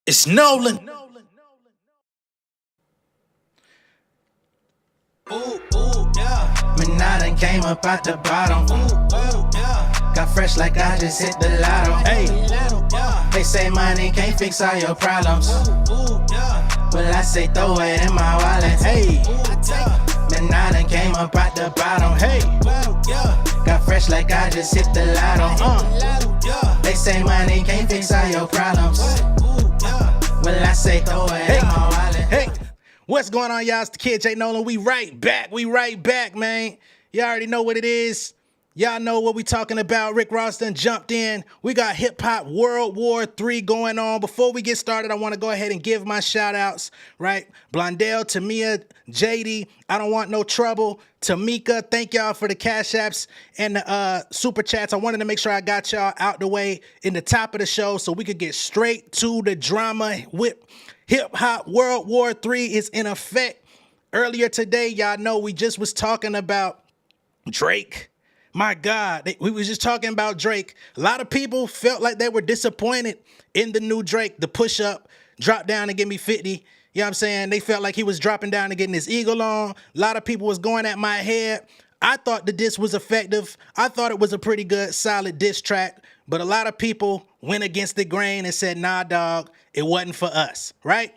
It's Nolan. Ooh, ooh, yeah. When I done came up out the bottom. Ooh, yeah. Got fresh like I just hit the lotto. Hey, yeah. They say money can't fix all your problems. Ooh, yeah. Well, I say throw it in my wallet. Hey, when I done came up out the bottom. Hey, yeah. Got fresh like I just hit the lotto. They say money can't fix all your problems. Well, I say throw it in my wallet. Hey. What's going on, y'all? It's the kid J Nolan. We right back, man. Y'all already know what it is. Y'all know what we talking about. Rick Ross done jumped in. We got Hip Hop World War III going on. Before we get started, I want to go ahead and give my shout outs, right? Blondell, Tamia, JD, I don't want no trouble. Tamika, thank y'all for the cash apps and the super chats. I wanted to make sure I got y'all out the way in the top of the show so we could get straight to the drama. With Hip Hop World War III is in effect. Earlier today, y'all know we just was talking about Drake. My God, we was just talking about Drake. A lot of people felt like they were disappointed in the new Drake, the push up, drop down and give me 50. You know what I'm saying? They felt like he was dropping down and getting his eagle on. A lot of people was going at my head. I thought the diss was effective. I thought it was a pretty good, solid diss track. But a lot of people went against the grain and said, nah, dog, it wasn't for us, right?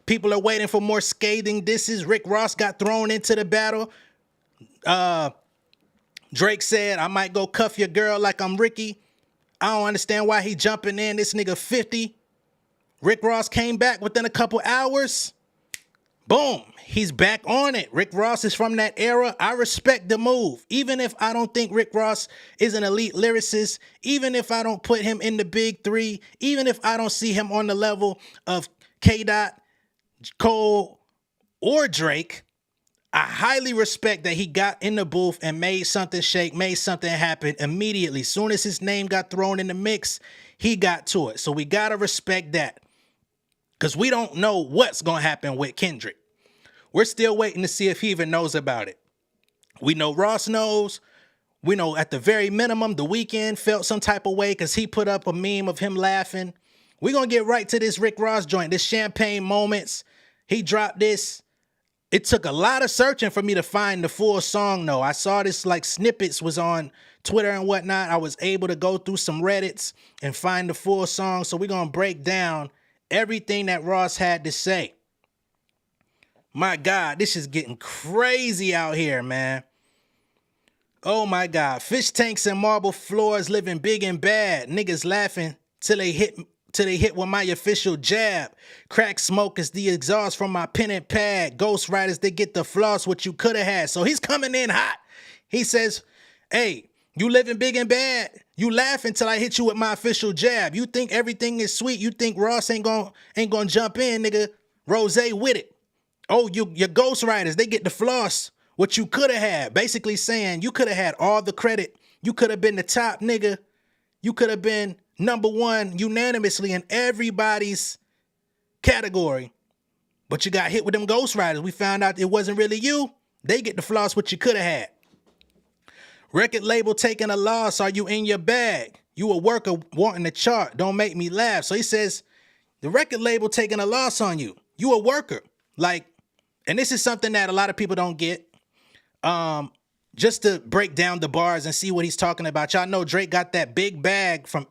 People are waiting for more scathing disses. Rick Ross got thrown into the battle. Drake said, I might go cuff your girl like I'm Ricky. I don't understand why he jumping in. This nigga 50. Rick Ross came back within a couple hours. Boom. He's back on it. Rick Ross is from that era. I respect the move. Even if I don't think Rick Ross is an elite lyricist, even if I don't put him in the big three, even if I don't see him on the level of K-Dot, Cole, or Drake, I highly respect that he got in the booth and made something shake, made something happen immediately. Soon as his name got thrown in the mix, he got to it. So we got to respect that because we don't know what's going to happen with Kendrick. We're still waiting to see if he even knows about it. We know Ross knows. We know at the very minimum, the Weeknd felt some type of way because he put up a meme of him laughing. We're going to get right to this Rick Ross joint, this champagne moments. He dropped this. It took a lot of searching for me to find the full song, though. I saw this like snippets was on Twitter and whatnot. I was able to go through some Reddits and find the full song. So we're going to break down everything that Ross had to say. My God, this is getting crazy out here, man. Oh my God. Fish tanks and marble floors living big and bad. Niggas laughing till they hit with my official jab. Crack smoke is the exhaust from my pen and pad. Ghost riders, they get the floss, what you could have had. So he's coming in hot. He says, hey, you living big and bad. You laughing till I hit you with my official jab. You think everything is sweet. You think Ross ain't gonna jump in, nigga. Rose with it. Oh, your ghost riders, they get the floss, what you could have had. Basically saying you could have had all the credit. You could have been the top nigga. You could have been number one unanimously in everybody's category. But you got hit with them ghost riders. We found out it wasn't really you. They get the floss what you could have had. Record label taking a loss. Are you in your bag? You a worker wanting to chart. Don't make me laugh. So he says, the record label taking a loss on you. You a worker. Like, and this is something that a lot of people don't get. Just to break down the bars and see what he's talking about. Y'all know Drake got that big bag from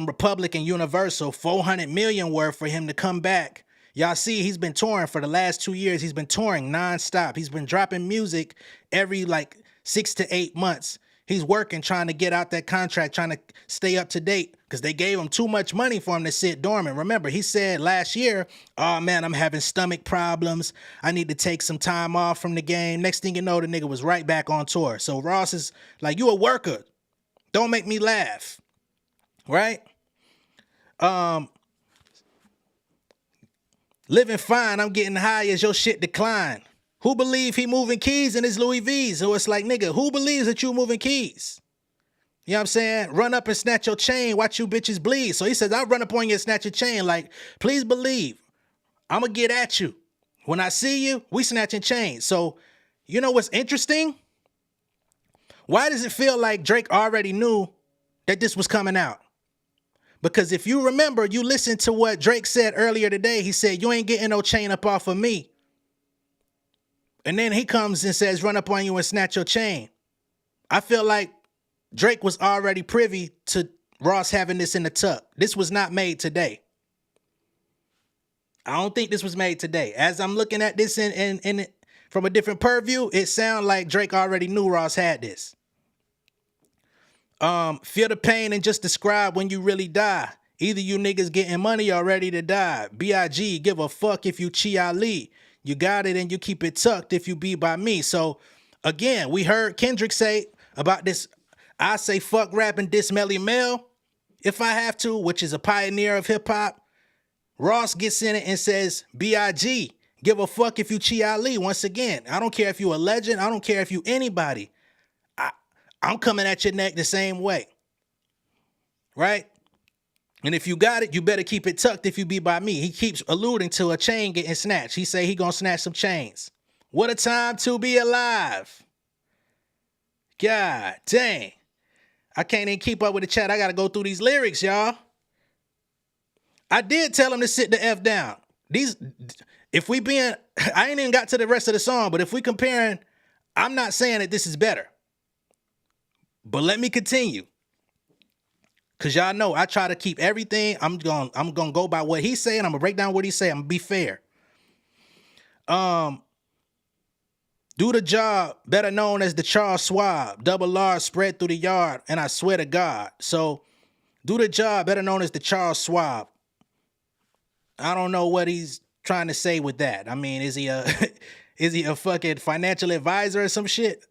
Republic and Universal, 400 million worth for him to come back. Y'all see he's been touring for the last 2 years. He's been touring nonstop. He's been dropping music every like 6 to 8 months. He's working, trying to get out that contract, trying to stay up to date because they gave him too much money for him to sit dormant. Remember, he said last year, oh man, I'm having stomach problems. I need to take some time off from the game. Next thing you know, the nigga was right back on tour. So Ross is like, you a worker. Don't make me laugh. Right? Living fine, I'm getting high as your shit decline. Who believe he moving keys in his Louis V's? So it's like, nigga, who believes that you moving keys? You know what I'm saying? Run up and snatch your chain, watch you bitches bleed. So he says, I'll run up on you and snatch your chain. Like, please believe, I'm going to get at you. When I see you, we snatching chains. So, you know what's interesting? Why does it feel like Drake already knew that this was coming out? Because if you remember, you listened to what Drake said earlier today. He said, you ain't getting no chain up off of me. And then he comes and says, run up on you and snatch your chain. I feel like Drake was already privy to Ross having this in the tuck. This was not made today. I don't think this was made today. As I'm looking at this in from a different purview, it sounds like Drake already knew Ross had this. Feel the pain and just describe when you really die. Either you niggas getting money or ready to die. B.I.G. give a fuck if you Chi Ali. You got it and you keep it tucked if you be by me. So again, we heard Kendrick say about this. I say fuck rap and diss Melly Mel if I have to, which is a pioneer of hip hop. Ross gets in it and says, B.I.G. give a fuck if you Chi Ali. Once again, I don't care if you a legend. I don't care if you anybody. I'm coming at your neck the same way. Right? And if you got it, you better keep it tucked if you be by me. He keeps alluding to a chain getting snatched. He say he gonna snatch some chains. What a time to be alive. God dang. I can't even keep up with the chat. I gotta go through these lyrics, y'all. I did tell him to sit the F down. If we being, I ain't even got to the rest of the song, but if we comparing, I'm not saying that this is better. But let me continue. Cause y'all know I try to keep everything. I'm gonna go by what he's saying. I'm gonna break down what he's saying. I'm gonna be fair. Do the job, better known as the Charles Schwab, double R spread through the yard, and I swear to God. So, do the job, better known as the Charles Schwab. I don't know what he's trying to say with that. I mean, is he a fucking financial advisor or some shit?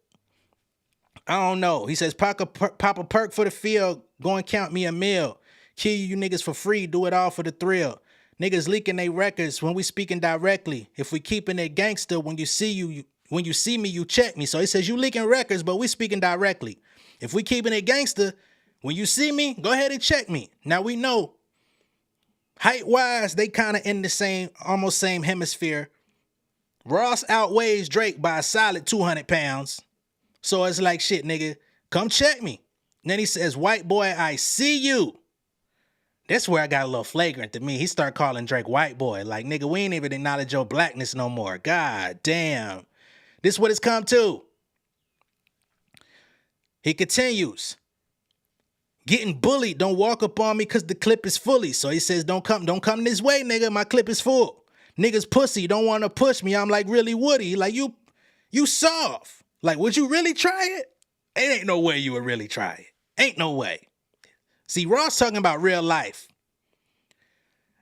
I don't know. He says, pop a perk for the field, go and count me a meal. Kill you niggas for free, do it all for the thrill. Niggas leaking they records when we speaking directly. If we keeping it gangster, when you see me, you check me. So he says, you leaking records, but we speaking directly. If we keeping it gangster, when you see me, go ahead and check me. Now we know, height-wise, they kind of in the same, almost same hemisphere. Ross outweighs Drake by a solid 200 pounds. So it's like, shit, nigga, come check me. And then he says, white boy, I see you. That's where I got a little flagrant to me. He started calling Drake white boy. Like, nigga, we ain't even acknowledge your blackness no more. God damn. This is what it's come to. He continues. Getting bullied, don't walk up on me because the clip is fully. So he says, don't come this way, nigga. My clip is full. Niggas pussy, don't want to push me. I'm like really Woody. Like, you soft. Like, would you really try it? It ain't no way you would really try it. Ain't no way. See, Ross talking about real life.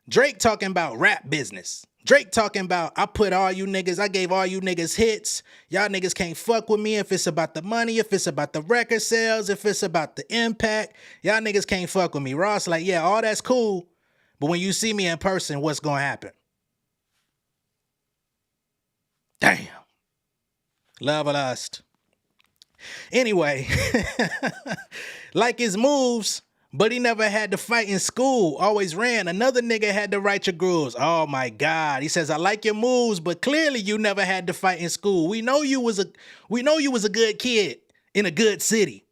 Drake talking about rap business. Drake talking about, I gave all you niggas hits. Y'all niggas can't fuck with me if it's about the money, if it's about the record sales, if it's about the impact. Y'all niggas can't fuck with me. Ross like, yeah, all that's cool, but when you see me in person, what's gonna happen? Damn. Love or lust. Anyway, like his moves, but he never had to fight in school. Always ran. Another nigga had to write your grooves. Oh my God. He says, I like your moves, but clearly you never had to fight in school. We know you was a good kid in a good city.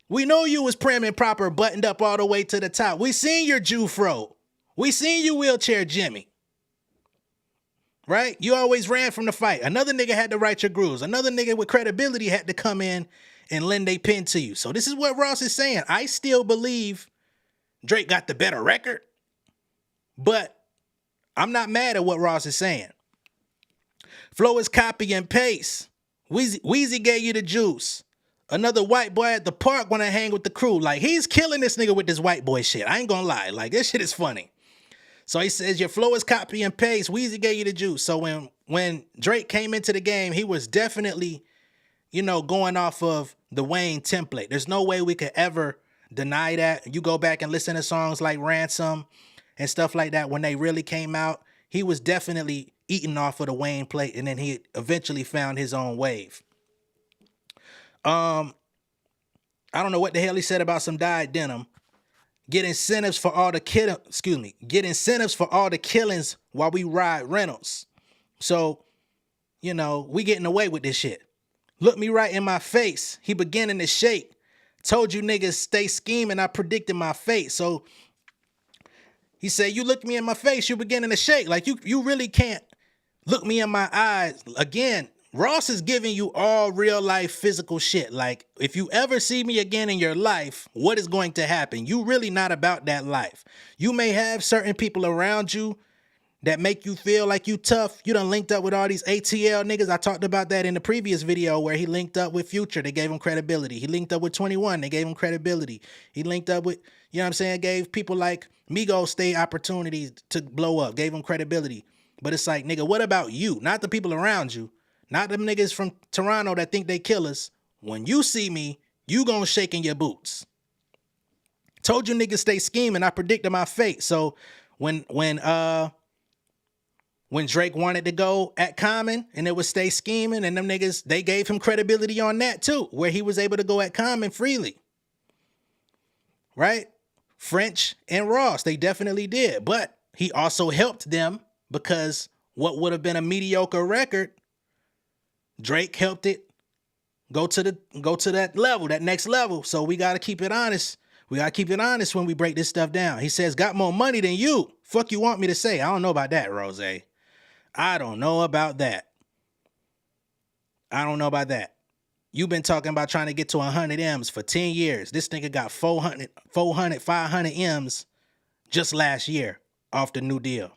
We know you was prim and proper, buttoned up all the way to the top. We seen your Jufro. We seen you wheelchair Jimmy. Right? You always ran from the fight. Another nigga had to write your grooves. Another nigga with credibility had to come in and lend a pen to you. So this is what Ross is saying. I still believe Drake got the better record, but I'm not mad at what Ross is saying. Flow is copy and paste. Weezy gave you the juice. Another white boy at the park want to hang with the crew. Like, he's killing this nigga with this white boy shit. I ain't gonna lie. Like, this shit is funny. So he says, your flow is copy and paste. Weezy gave you the juice. So when Drake came into the game, he was definitely, going off of the Wayne template. There's no way we could ever deny that. You go back and listen to songs like Ransom and stuff like that. When they really came out, he was definitely eating off of the Wayne plate, and then he eventually found his own wave. I don't know what the hell he said about some dyed denim. Get incentives for all the killings while we ride rentals. So, we getting away with this shit. Look me right in my face. He beginning to shake. Told you niggas stay scheming. I predicted my fate. So He said, you look me in my face, you beginning to shake. Like you really can't look me in my eyes. Again, Ross is giving you all real life physical shit. Like, if you ever see me again in your life, what is going to happen? You really not about that life. You may have certain people around you that make you feel like you tough. You done linked up with all these ATL niggas. I talked about that in the previous video where he linked up with Future. They gave him credibility. He linked up with 21. They gave him credibility. He linked up with, you know what I'm saying, gave people like Migos State opportunities to blow up, gave him credibility. But it's like, nigga, what about you? Not the people around you. Not them niggas from Toronto that think they killers. When you see me, you gonna shake in your boots. Told you niggas stay scheming. I predicted my fate. So when Drake wanted to go at Common and it was stay scheming, and them niggas, they gave him credibility on that too, where he was able to go at Common freely. Right? French and Ross, they definitely did. But he also helped them because what would have been a mediocre record, Drake helped it go to that level, that next level. So we got to keep it honest. We got to keep it honest when we break this stuff down. He says, got more money than you. Fuck you want me to say? I don't know about that, Rose. I don't know about that. I don't know about that. You've been talking about trying to get to 100 M's for 10 years. This nigga got 400, 500 M's just last year off the new deal.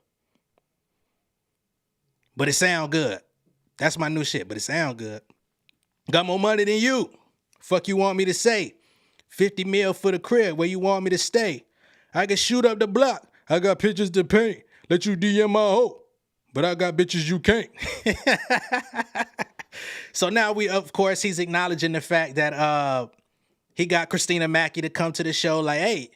But it sound good. That's my new shit, but it sound good. Got more money than you. Fuck you want me to say? 50 mil for the crib, where you want me to stay? I can shoot up the block. I got pictures to paint. Let you DM my hoe. But I got bitches you can't. So now of course, he's acknowledging the fact that he got Christina Mackey to come to the show like, hey,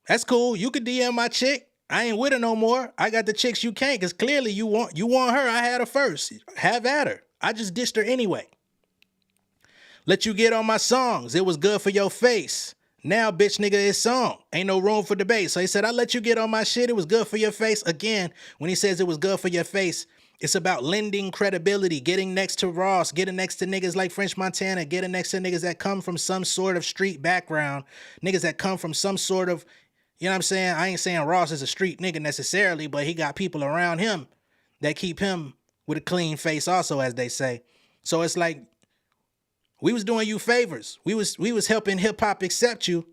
that's cool. You could DM my chick. I ain't with her no more. I got the chicks you can't, because clearly you want her. I had her first. Have at her. I just dished her anyway. Let you get on my songs. It was good for your face. Now, bitch nigga, it's song. Ain't no room for debate. So he said, I let you get on my shit. It was good for your face. Again, when he says it was good for your face, it's about lending credibility, getting next to Ross, getting next to niggas like French Montana, getting next to niggas that come from some sort of street background, niggas that come from some sort of, you know what I'm saying? I ain't saying Ross is a street nigga necessarily, but he got people around him that keep him with a clean face also, as they say. So it's like, we was doing you favors. We was helping hip hop accept you.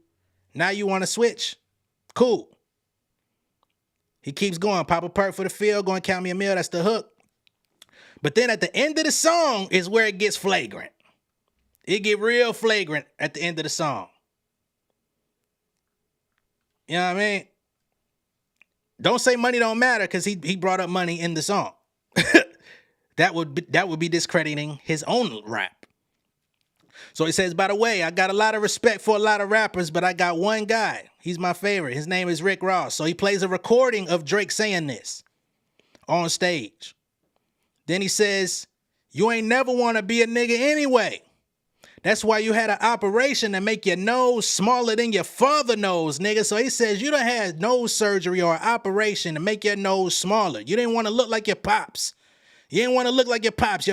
Now you want to switch? Cool. He keeps going. Pop a perk for the field. Go and count me a meal. That's the hook. But then at the end of the song is where it gets flagrant. It get real flagrant at the end of the song. You know what I mean? Don't say money don't matter, because he brought up money in the song. That would be discrediting his own rap. So he says, by the way, I got a lot of respect for a lot of rappers, but I got one guy. He's my favorite. His name is Rick Ross. So he plays a recording of Drake saying this on stage. Then he says, you ain't never want to be a nigga anyway. That's why you had an operation to make your nose smaller than your father nose, nigga. So he says you done had nose surgery or an operation to make your nose smaller. You didn't want to look like your pops. You didn't want to look like your pops.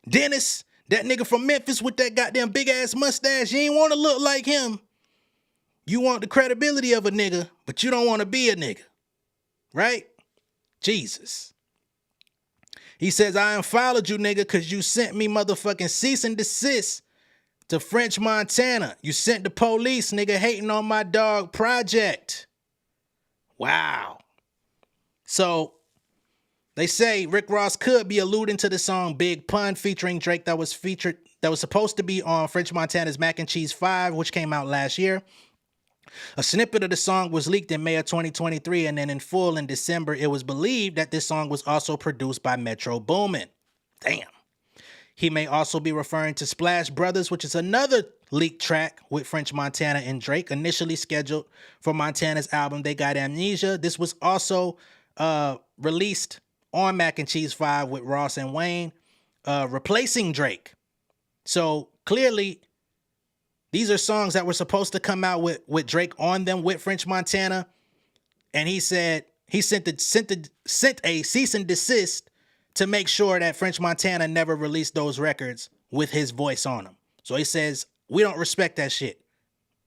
Dennis, that nigga from Memphis with that goddamn big ass mustache, you ain't want to look like him. You want the credibility of a nigga, but you don't want to be a nigga. Right? Jesus. He says, I unfollowed you, nigga, because you sent me motherfucking cease and desist to French Montana. You sent the police, nigga, hating on my dog Project. Wow. So they say Rick Ross could be alluding to the song Big Pun featuring Drake that was supposed to be on French Montana's Mac and Cheese 5, which came out last year. A snippet of the song was leaked in May of 2023, and then in full in December, it was believed that this song was also produced by Metro Boomin. Damn. He may also be referring to Splash Brothers, which is another leaked track with French Montana and Drake, initially scheduled for Montana's album They Got Amnesia. This was also released on Mac and Cheese 5 with Ross and Wayne, replacing Drake. So clearly, these are songs that were supposed to come out with Drake on them with French Montana. And he said he sent a cease and desist to make sure that French Montana never released those records with his voice on them. So he says, we don't respect that shit.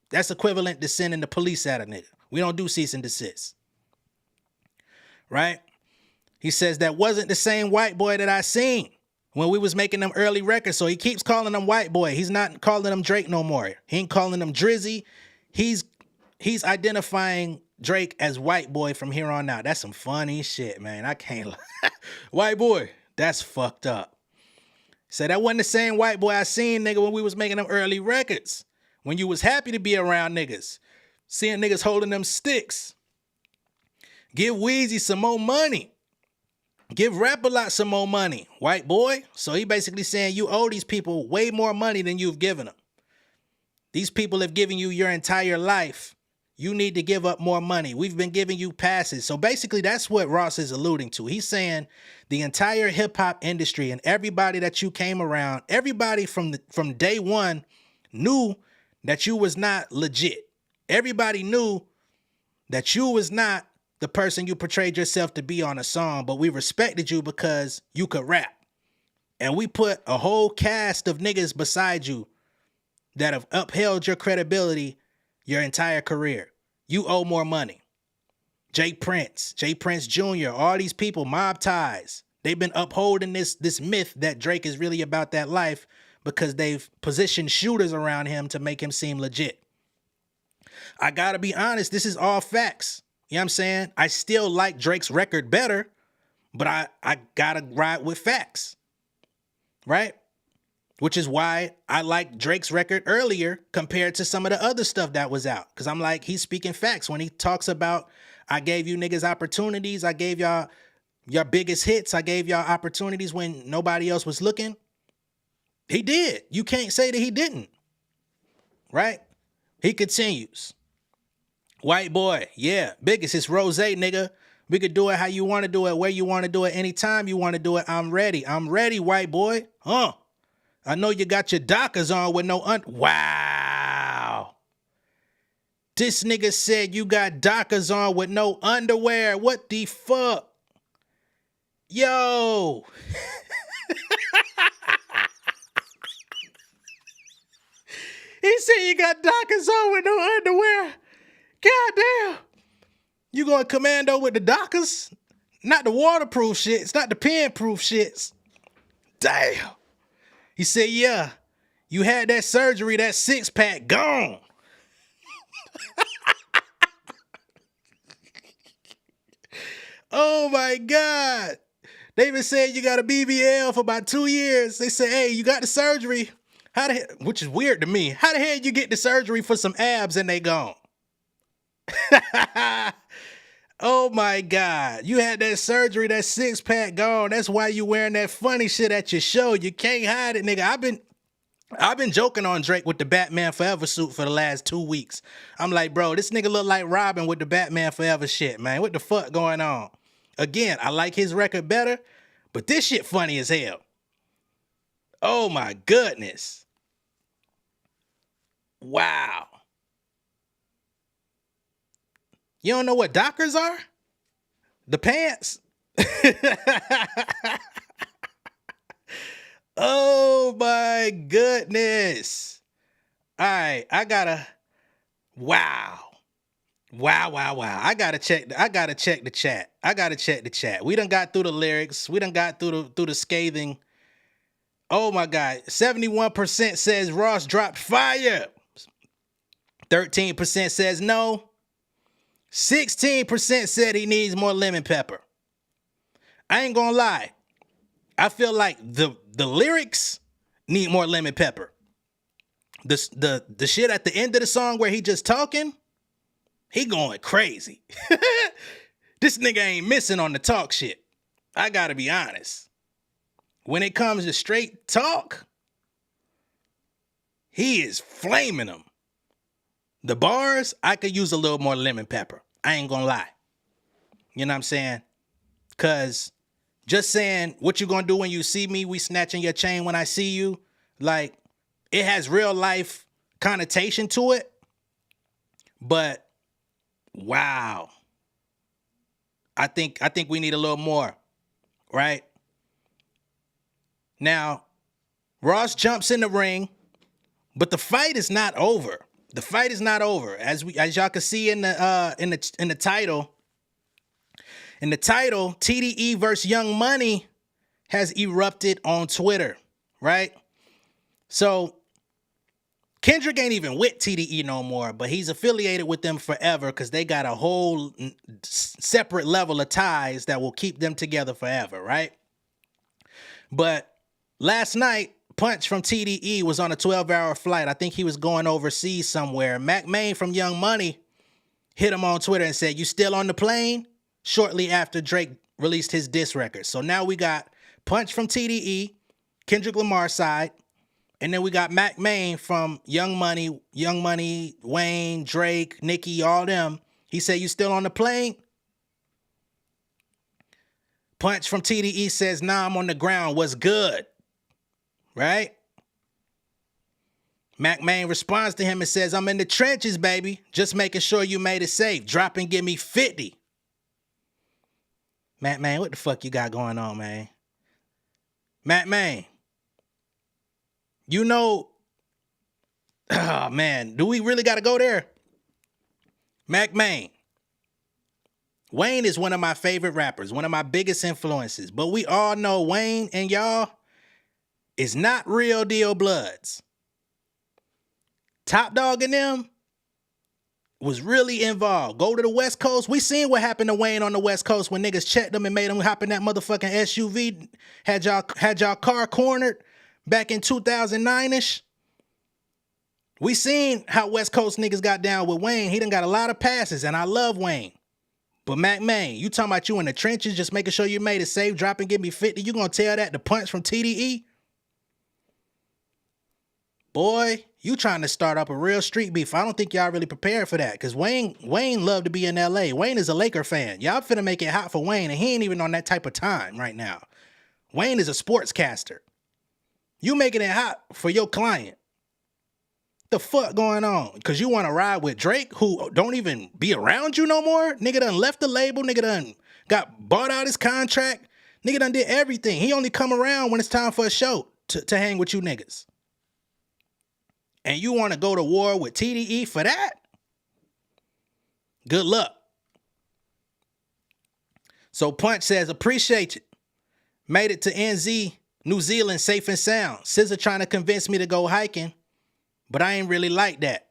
That's equivalent to sending the police at a nigga. We don't do cease and desist. right? He says that wasn't the same white boy that I seen when we was making them early records. So he keeps calling them white boy. He's not calling them Drake no more. He ain't calling them Drizzy. He's identifying Drake as white boy from here on out. That's some funny shit, man. I can't lie. White boy, that's fucked up. So that wasn't the same white boy I seen, nigga, when we was making them early records. When you was happy to be around niggas. Seeing niggas holding them sticks. Give Weezy some more money. Give Rap-A-Lot some more money, white boy. So he basically saying you owe these people way more money than you've given them. These people have given you your entire life. You need to give up more money. We've been giving you passes. So basically that's what Ross is alluding to. He's saying the entire hip hop industry and everybody that you came around, everybody from day one knew that you was not legit. Everybody knew that you was not the person you portrayed yourself to be on a song, but we respected you because you could rap. And we put a whole cast of niggas beside you that have upheld your credibility your entire career. You owe more money. Jay Prince Jr., all these people, Mob Ties, they've been upholding this myth that Drake is really about that life because they've positioned shooters around him to make him seem legit. I gotta be honest, this is all facts. You know what I'm saying? I still like Drake's record better, but I gotta ride with facts, right? Which is why I like Drake's record earlier compared to some of the other stuff that was out. Because I'm like, he's speaking facts. When he talks about, I gave you niggas opportunities, I gave y'all your biggest hits, I gave y'all opportunities when nobody else was looking. He did. You can't say that he didn't, right? He continues. White boy, yeah, biggest, it's rose, nigga. We could do it how you want to do it, where you want to do it, anytime you want to do it. I'm ready, white boy. I know you got your Dockers on with no wow. This nigga said you got Dockers on with no underwear. What the fuck? Yo. He said you got Dockers on with no underwear. Goddamn. You going commando with the Dockers? Not the waterproof shits, not the pen-proof shits. Damn. He said, yeah, you had that surgery, that six-pack gone. Oh, my God. They been saying you got a BBL for about 2 years. They say, hey, you got the surgery. Which is weird to me. How the hell you get the surgery for some abs and they gone? Oh, my God. You had that surgery, that six-pack gone. That's why you wearing that funny shit at your show. You can't hide it, nigga. I've been joking on Drake with the Batman Forever suit for the last 2 weeks. I'm like, bro, this nigga look like Robin with the Batman Forever shit, man. What the fuck going on? Again, I like his record better, but this shit funny as hell. Oh, my goodness. Wow. You don't know what Dockers are? The pants? Oh my goodness. All right, I gotta wow. I gotta check the chat. We done got through the lyrics. We done got through the scathing. Oh my God. 71% says Ross dropped fire. 13% says no. 16% said he needs more lemon pepper. I ain't gonna lie. I feel like the lyrics need more lemon pepper. The shit at the end of the song where he just talking, he going crazy. This nigga ain't missing on the talk shit. I gotta be honest. When it comes to straight talk, he is flaming them. The bars, I could use a little more lemon pepper. I ain't gonna lie. You know what I'm saying? Cause just saying what you gonna do when you see me, we snatching your chain when I see you, like it has real life connotation to it. But wow. I think we need a little more, right? Now, Ross jumps in the ring, but the fight is not over. The fight is not over. As y'all can see in the title, And the title, TDE versus Young Money, has erupted on Twitter, right? So Kendrick ain't even with TDE no more, but he's affiliated with them forever because they got a whole separate level of ties that will keep them together forever, right? But last night, Punch from TDE was on a 12-hour flight. I think he was going overseas somewhere. Maine from Young Money hit him on Twitter and said, "You still on the plane?" Shortly after Drake released his diss record. So now we got Punch from TDE, Kendrick Lamar's side, and then we got Maine from Young Money, Wayne, Drake, Nicki, all them. He said, "You still on the plane?" Punch from TDE says, "Nah, I'm on the ground. What's good?" Right? Maine responds to him and says, "I'm in the trenches, baby. Just making sure you made it safe. Drop and give me 50. Maine, what the fuck you got going on, man? Maine. You know, oh man, do we really got to go there? Maine. Wayne is one of my favorite rappers, one of my biggest influences. But we all know Wayne and y'all is not real deal Bloods. Top Dog and them was really involved. Go to the West Coast. We seen what happened to Wayne on the West Coast when niggas checked him and made him hop in that motherfucking SUV. Had y'all car cornered back in 2009-ish. We seen how West Coast niggas got down with Wayne. He done got a lot of passes, and I love Wayne. But Maine, you talking about you in the trenches, just making sure you made it safe, drop and give me 50. You gonna tell that to Punch from TDE? Boy, you trying to start up a real street beef. I don't think y'all really prepared for that, because Wayne loved to be in LA. Wayne is a Laker fan. Y'all finna make it hot for Wayne, and he ain't even on that type of time right now. Wayne is a sportscaster. You making it hot for your client. The fuck going on? Because you want to ride with Drake, who don't even be around you no more? Nigga done left the label. Nigga done bought out his contract. Nigga done did everything. He only come around when it's time for a show to hang with you niggas. And you want to go to war with TDE for that? Good luck. So Punch says, "Appreciate it. Made it to NZ, New Zealand, safe and sound. SZA trying to convince me to go hiking, but I ain't really like that.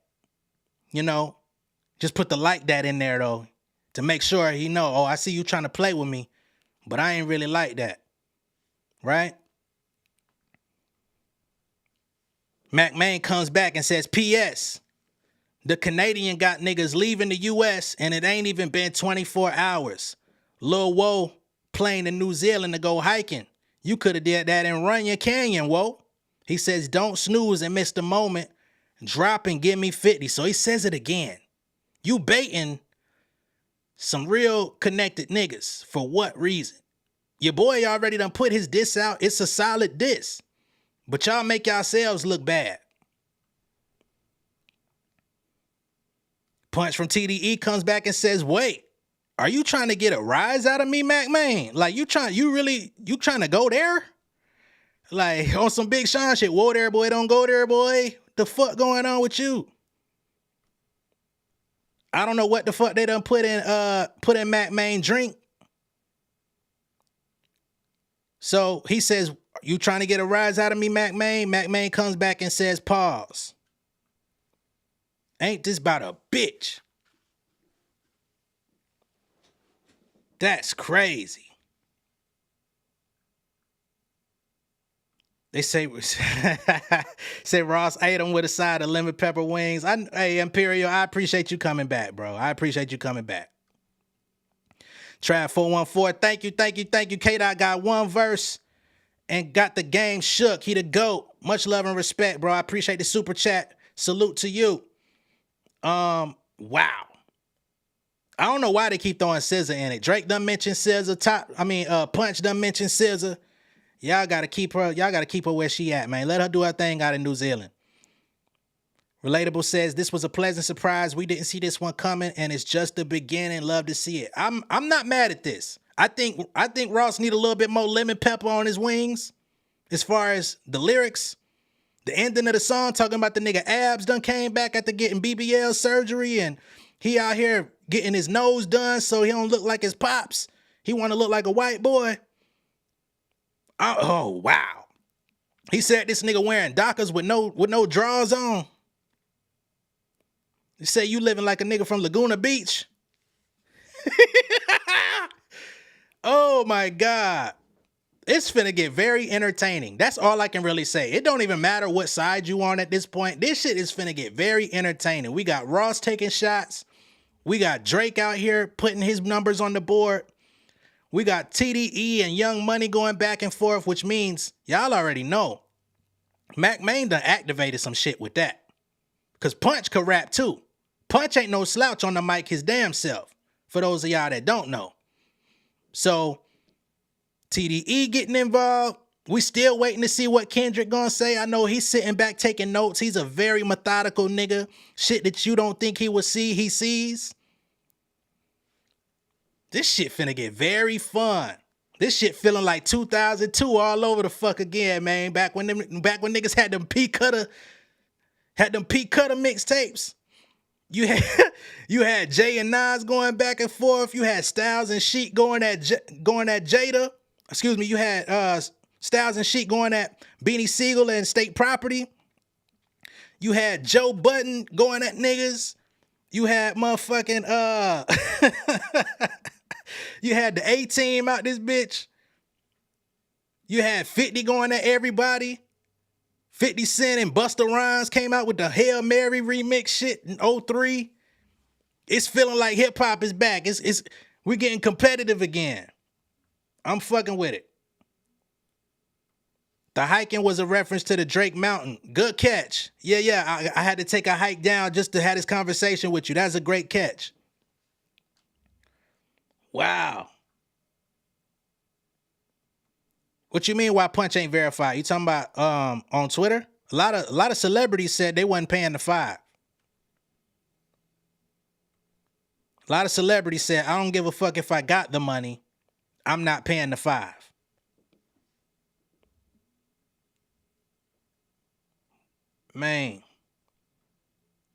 You know, just put the like that in there, though, to make sure he know, oh, I see you trying to play with me, but I ain't really like that." Right? Maine comes back and says, "P.S. The Canadian got niggas leaving the U.S. and it ain't even been 24 hours. Lil Woe playing to New Zealand to go hiking. You could have did that in Runyon Canyon, Woe." He says, "Don't snooze and miss the moment. Drop and give me 50. So he says it again. You baiting some real connected niggas. For what reason? Your boy already done put his diss out. It's a solid diss. But y'all make yourselves look bad." Punch from TDE comes back and says, "Wait, are you trying to get a rise out of me, Maine? Like you trying to go there? Like on some Big Sean shit. Whoa there, boy, don't go there, boy. The fuck going on with you?" I don't know what the fuck they done put in Maine drink. So he says, "You trying to get a rise out of me, Maine?" Maine comes back and says, "Pause. Ain't this about a bitch?" That's crazy. They say Ross ate him with a side of lemon pepper wings. Hey, Imperial, I appreciate you coming back, bro. I appreciate you coming back. Trav 414, thank you. K-Dot got one verse and got the game shook. He the GOAT. Much love and respect, bro. I appreciate the super chat. Salute to you. Wow. I don't know why they keep throwing SZA in it. Drake done mentioned SZA. Punch done mentioned SZA. Y'all gotta keep her where she at, man. Let her do her thing out in New Zealand. Relatable says, "This was a pleasant surprise. We didn't see this one coming, and it's just the beginning. Love to see it." I'm not mad at this. I think Ross need a little bit more lemon pepper on his wings as far as the lyrics. The ending of the song talking about the nigga abs done came back after getting BBL surgery, and he out here getting his nose done so he don't look like his pops. He want to look like a white boy. Oh, wow. He said this nigga wearing Dockers with no drawers on. He said you living like a nigga from Laguna Beach. Oh my God. It's finna get very entertaining. That's all I can really say. It don't even matter what side you on at this point. This shit is finna get very entertaining. We got Ross taking shots. We got Drake out here putting his numbers on the board. We got TDE and Young Money going back and forth, which means y'all already know Maine done activated some shit with that. Because Punch could rap too. Punch ain't no slouch on the mic his damn self, for those of y'all that don't know. So TDE getting involved. We still waiting to see what Kendrick gonna say. I know he's sitting back taking notes. He's a very methodical nigga. Shit that you don't think he would see, he sees. This shit finna get very fun. This shit feeling like 2002 all over the fuck again, man. Back when niggas had them P cutter mixtapes. You had Jay and Nas going back and forth. You had Styles and Sheek going at Jada. Excuse me. You had Styles and Sheek going at Beanie Siegel and State Property. You had Joe Budden going at niggas. You had motherfucking you had the A-Team out this bitch. You had 50 going at everybody. 50 Cent and Busta Rhymes came out with the Hail Mary remix shit in 03. It's feeling like hip hop is back. We're getting competitive again. I'm fucking with it. The hiking was a reference to the Drake Mountain. Good catch. Yeah. I had to take a hike down just to have this conversation with you. That's a great catch. Wow. What you mean why Punch ain't verified? You talking about on Twitter? A lot of celebrities said they wasn't paying the $5. A lot of celebrities said, I don't give a fuck if I got the money. I'm not paying the $5. Man.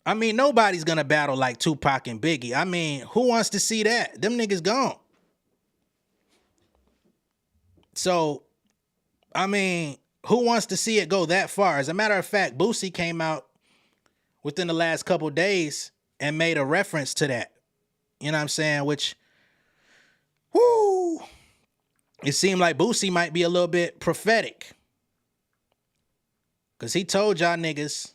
I mean, nobody's gonna battle like Tupac and Biggie. I mean, who wants to see that? Them niggas gone. So, I mean, who wants to see it go that far? As a matter of fact, Boosie came out within the last couple days and made a reference to that. You know what I'm saying? Which, whoo, it seemed like Boosie might be a little bit prophetic. Because he told y'all niggas,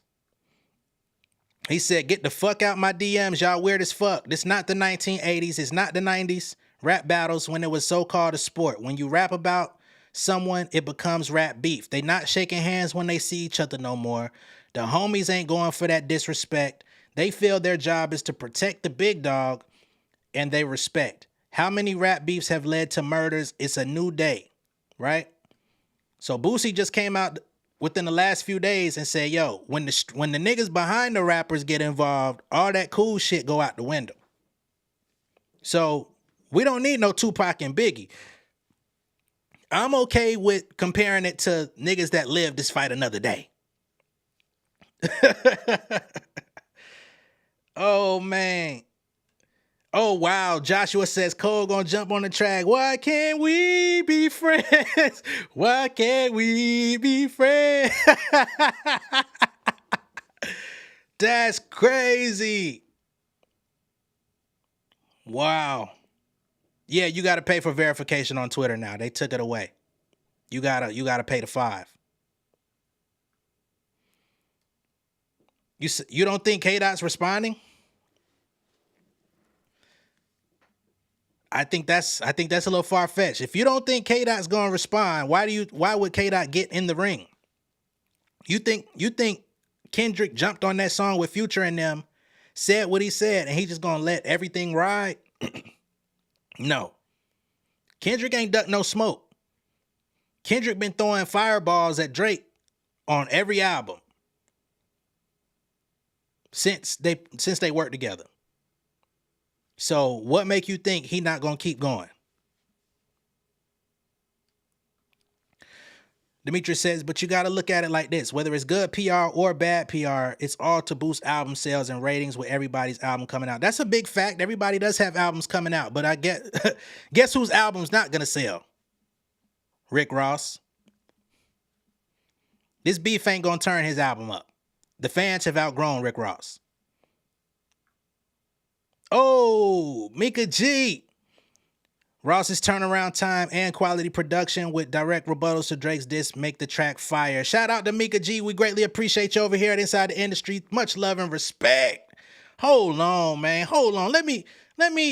he said, get the fuck out my DMs, y'all weird as fuck. This not the 1980s. It's not the 90s rap battles when it was so-called a sport. When you rap about someone, it becomes rap beef. They not shaking hands when they see each other no more. The homies ain't going for that disrespect. They feel their job is to protect the big dog, and they respect. How many rap beefs have led to murders? It's a new day, right? So Boosie just came out within the last few days and said, yo, when the niggas behind the rappers get involved, all that cool shit go out the window. So we don't need no Tupac and Biggie. I'm okay with comparing it to niggas that live this fight another day. Oh, man. Oh, wow. Joshua says Cole gonna jump on the track. Why can't we be friends? Why can't we be friends? That's crazy. Wow. Yeah, you got to pay for verification on Twitter now. They took it away. You gotta pay the $5. You don't think K-Dot's responding? I think that's a little far-fetched. If you don't think K-Dot's gonna respond, why would K-Dot get in the ring? You think Kendrick jumped on that song with Future and them, said what he said, and he just gonna let everything ride? No. Kendrick ain't duck no smoke. Kendrick been throwing fireballs at Drake on every album since they worked together. So what make you think he not gonna keep going? Demetrius says, but you got to look at it like this. Whether it's good PR or bad PR, it's all to boost album sales and ratings with everybody's album coming out. That's a big fact. Everybody does have albums coming out, but I guess whose album's not going to sell? Rick Ross. This beef ain't going to turn his album up. The fans have outgrown Rick Ross. Oh, Mika G. Ross's turnaround time and quality production with direct rebuttals to Drake's diss make the track fire. Shout out to Mika G. We greatly appreciate you over here at Inside the Industry. Much love and respect. Hold on, man. Hold on. Let me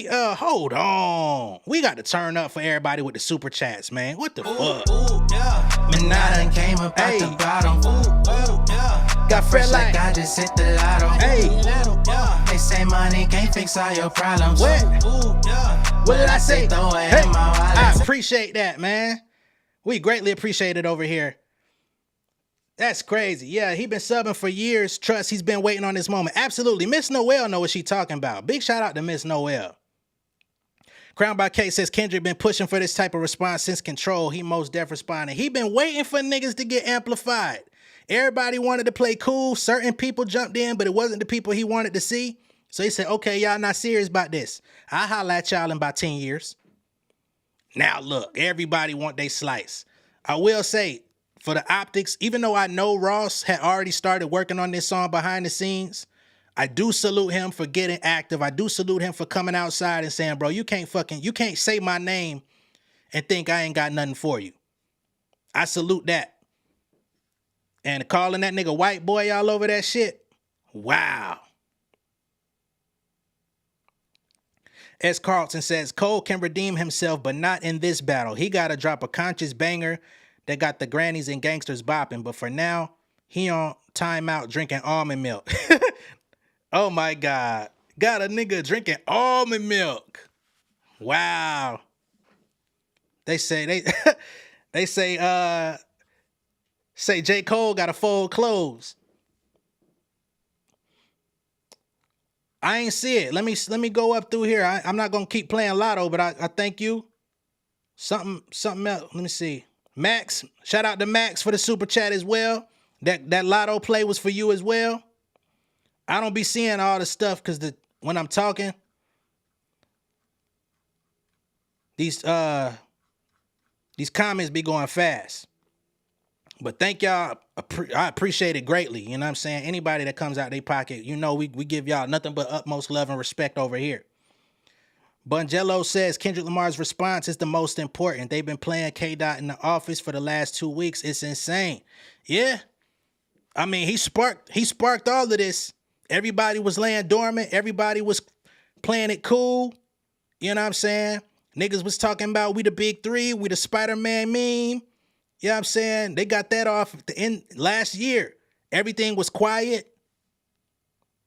hold on. We got to turn up for everybody with the super chats, man. What the fuck? Ooh, yeah. Man, I done came up at the bottom. Ooh, yeah. Got fresh like I just hit the lotto. Hey. Yeah. They say money can't fix all your problems. What? Ooh, yeah. What did I say? Throw it Hey. in my wallet. I appreciate that, man. We greatly appreciate it over here. That's crazy. Yeah, he been subbing for years. Trust, he's been waiting on this moment. Absolutely. Miss Noel know what she talking about. Big shout out to Miss Noel. Crown by K says Kendrick been pushing for this type of response since Control. He most def responded. He been waiting for niggas to get amplified. Everybody wanted to play cool. Certain people jumped in, but it wasn't the people he wanted to see. So he said, okay, y'all not serious about this. I'll holla at y'all in about 10 years. Now look, everybody want their slice. I will say, for the optics, even though I know Ross had already started working on this song behind the scenes, I do salute him for getting active. I do salute him for coming outside and saying, bro, you can't say my name and think I ain't got nothing for you. I salute that. And calling that nigga white boy all over that shit, wow. S. Carlton says, Cole can redeem himself, but not in this battle. He got to drop a conscious banger that got the grannies and gangsters bopping. But for now, he on timeout drinking almond milk. Oh, my God. Got a nigga drinking almond milk. Wow. They say, say J. Cole got to fold clothes. I ain't see it. Let me go up through here. I'm not gonna keep playing Lotto, but I thank you. Something else. Let me see. Max, shout out to Max for the super chat as well. That Lotto play was for you as well. I don't be seeing all the stuff because when I'm talking, these comments be going fast. But thank y'all. I appreciate it greatly. You know what I'm saying? Anybody that comes out their pocket, you know we give y'all nothing but utmost love and respect over here. Bungello says Kendrick Lamar's response is the most important. They've been playing K-Dot in the office for the last 2 weeks. It's insane. Yeah. I mean, he sparked all of this. Everybody was laying dormant. Everybody was playing it cool. You know what I'm saying? Niggas was talking about we the big three. We the Spider-Man meme. You know what I'm saying? They got that off at the end last year. Everything was quiet.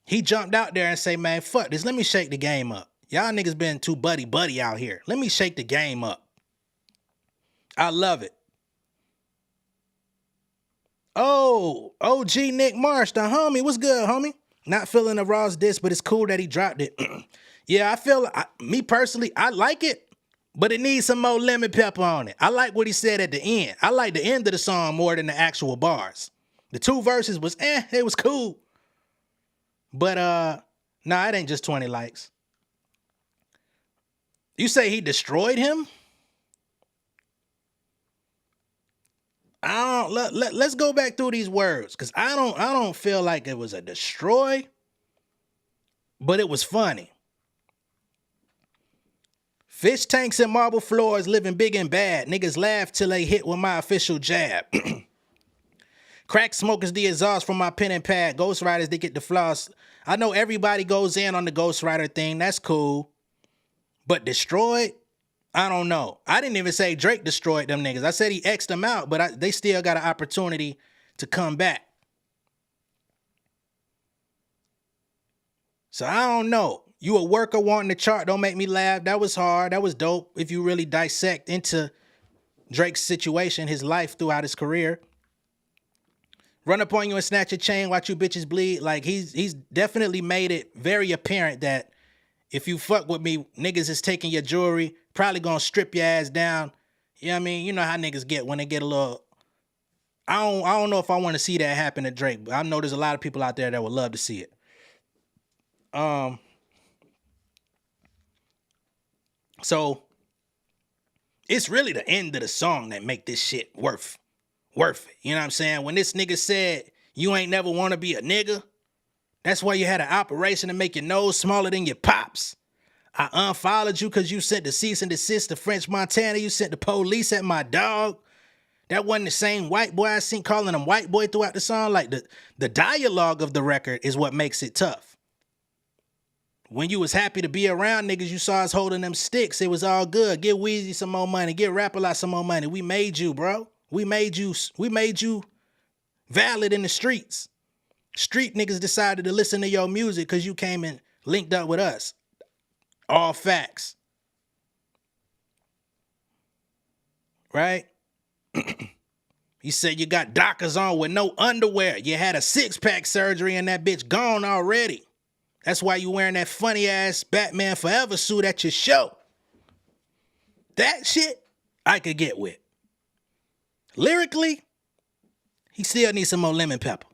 He jumped out there and say, man, fuck this. Let me shake the game up. Y'all niggas been too buddy out here. Let me shake the game up. I love it. Oh, OG Nick Marsh, the homie. What's good, homie? Not feeling the Ross diss, but it's cool that he dropped it. Yeah, me personally, I like it. But it needs some more lemon pepper on it. I like what he said at the end. I like the end of the song more than the actual bars. The 2 verses was it was cool. But nah, it ain't just 20 likes. You say he destroyed him? Let's go back through these words, because I don't feel like it was a destroy, but it was funny. Fish tanks and marble floors, living big and bad. Niggas laugh till they hit with my official jab. Crack smokers, the exhaust from my pen and pad. Ghostwriters, they get the floss. I know everybody goes in on the ghostwriter thing. That's cool. But destroyed? I don't know. I didn't even say Drake destroyed them niggas. I said he X'd them out, but they still got an opportunity to come back. So I don't know. You a worker wanting to chart, don't make me laugh. That was hard. That was dope. If you really dissect into Drake's situation, his life throughout his career. Run up on you and snatch your chain, watch you bitches bleed. Like he's definitely made it very apparent that if you fuck with me, niggas is taking your jewelry, probably gonna strip your ass down. You know what I mean? You know how niggas get when they get a little I don't know if I want to see that happen to Drake, but I know there's a lot of people out there that would love to see it. So it's really the end of the song that make this shit worth it. You know what I'm saying? When this nigga said, you ain't never want to be a nigga, that's why you had an operation to make your nose smaller than your pops. I unfollowed you because you sent the cease and desist to French Montana. You sent the police at my dog. That wasn't the same white boy I seen calling him white boy throughout the song. Like the dialogue of the record is what makes it tough. When you was happy to be around niggas, you saw us holding them sticks. It was all good. Get Weezy some more money. Get Rap-A-Lot some more money. We made you, bro. We made you valid in the streets. Street niggas decided to listen to your music because you came and linked up with us. All facts. Right? You said you got Dockers on with no underwear. You had a six-pack surgery and that bitch gone already. That's why you wearing that funny-ass Batman Forever suit at your show. That shit I could get with. Lyrically, he still needs some more lemon pepper.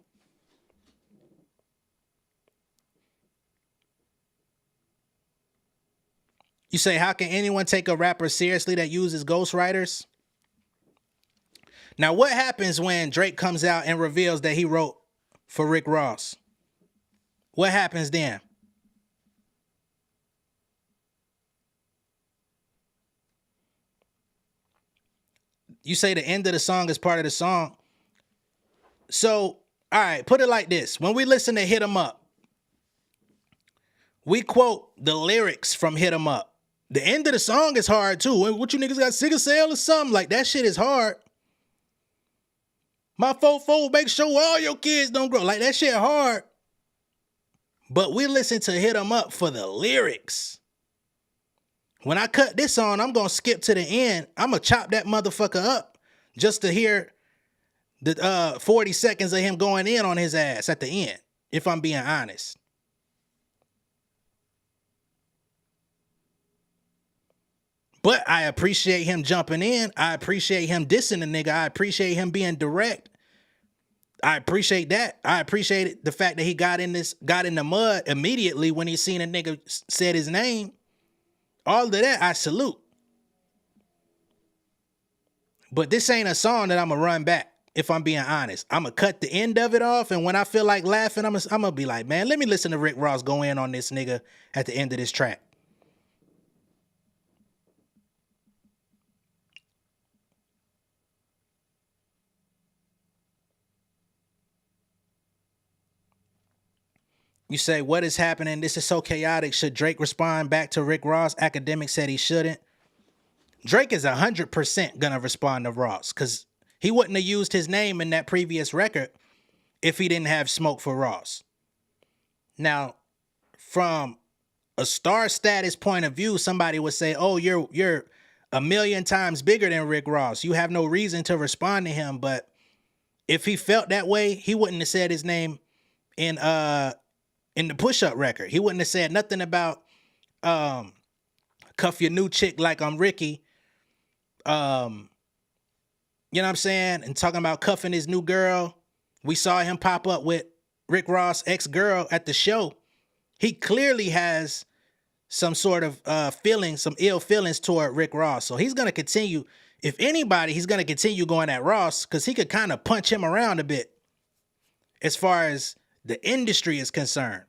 You say, how can anyone take a rapper seriously that uses ghostwriters? Now, what happens when Drake comes out and reveals that he wrote for Rick Ross? What happens then? You say the end of the song is part of the song. So, all right, put it like this. When we listen to Hit 'Em Up, we quote the lyrics from Hit 'Em Up. The end of the song is hard too. What you niggas got, sickle cell or something? Like that shit is hard. My fofo, make sure all your kids don't grow. Like that shit hard. But we listen to Hit 'Em Up for the lyrics. When I cut this on, I'm going to skip to the end. I'm going to chop that motherfucker up just to hear the 40 seconds of him going in on his ass at the end, if I'm being honest. But I appreciate him jumping in. I appreciate him dissing the nigga. I appreciate him being direct. I appreciate that. I appreciate the fact that he got in the mud immediately when he seen a nigga said his name. All of that, I salute. But this ain't a song that I'm going to run back, if I'm being honest. I'm going to cut the end of it off, and when I feel like laughing, I'm going to be like, man, let me listen to Rick Ross go in on this nigga at the end of this track. You say, what is happening? This is so chaotic. Should Drake respond back to Rick Ross? Academic said he shouldn't. Drake is 100% going to respond to Ross because he wouldn't have used his name in that previous record if he didn't have smoke for Ross. Now, from a star status point of view, somebody would say, oh, you're a million times bigger than Rick Ross. You have no reason to respond to him. But if he felt that way, he wouldn't have said his name in the push-up record. He wouldn't have said nothing about cuff your new chick like I'm Ricky. You know what I'm saying? And talking about cuffing his new girl. We saw him pop up with Rick Ross' ex-girl at the show. He clearly has some sort of feeling, some ill feelings toward Rick Ross. So he's going to continue. If anybody, he's going to continue going at Ross because he could kind of punch him around a bit as far as the industry is concerned,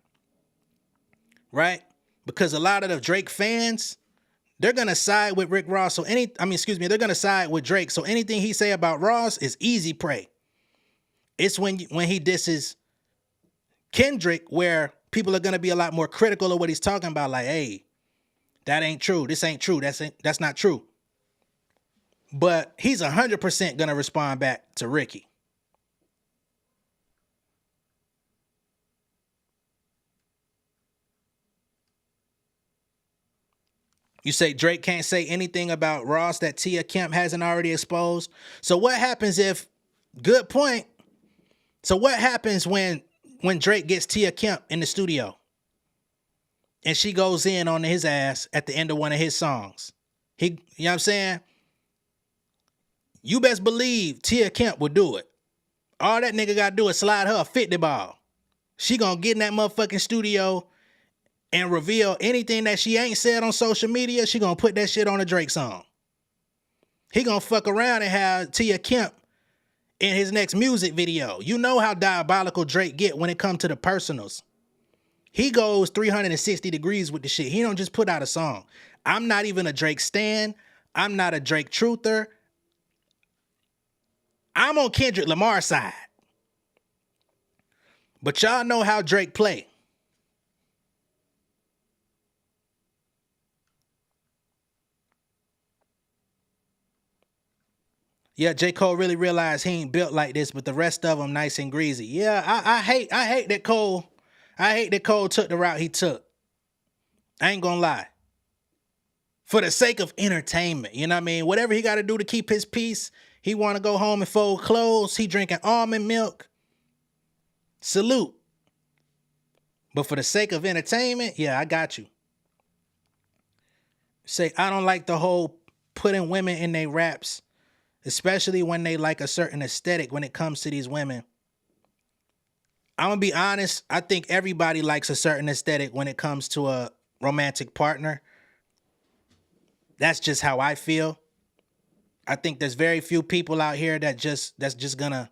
right? Because a lot of the Drake fans, they're going to side with Rick Ross. They're going to side with Drake. So anything he say about Ross is easy prey. It's when he disses Kendrick where people are going to be a lot more critical of what he's talking about. Like, hey, that ain't true. This ain't true. That's not true. But he's 100% going to respond back to Ricky. You say Drake can't say anything about Ross that Tia Kemp hasn't already exposed. So what happens if, good point. So what happens when Drake gets Tia Kemp in the studio and she goes in on his ass at the end of one of his songs? You know what I'm saying? You best believe Tia Kemp will do it. All that nigga gotta do is slide her a 50 ball. She gonna get in that motherfucking studio and reveal anything that she ain't said on social media. She gonna put that shit on a Drake song. He gonna fuck around and have Tia Kemp in his next music video. You know how diabolical Drake get when it comes to the personals. He goes 360 degrees with the shit. He don't just put out a song. I'm not even a Drake stan. I'm not a Drake truther. I'm on Kendrick Lamar's side. But y'all know how Drake play. Yeah, J. Cole really realized he ain't built like this, but the rest of them nice and greasy. Yeah, I hate that Cole. I hate that Cole took the route he took. I ain't gonna lie. For the sake of entertainment, you know what I mean? Whatever he got to do to keep his peace, he want to go home and fold clothes. He drinking almond milk. Salute. But for the sake of entertainment, yeah, I got you. Say, I don't like the whole putting women in their raps, especially when they like a certain aesthetic when it comes to these women. I'm going to be honest. I think everybody likes a certain aesthetic when it comes to a romantic partner. That's just how I feel. I think there's very few people out here that's just going to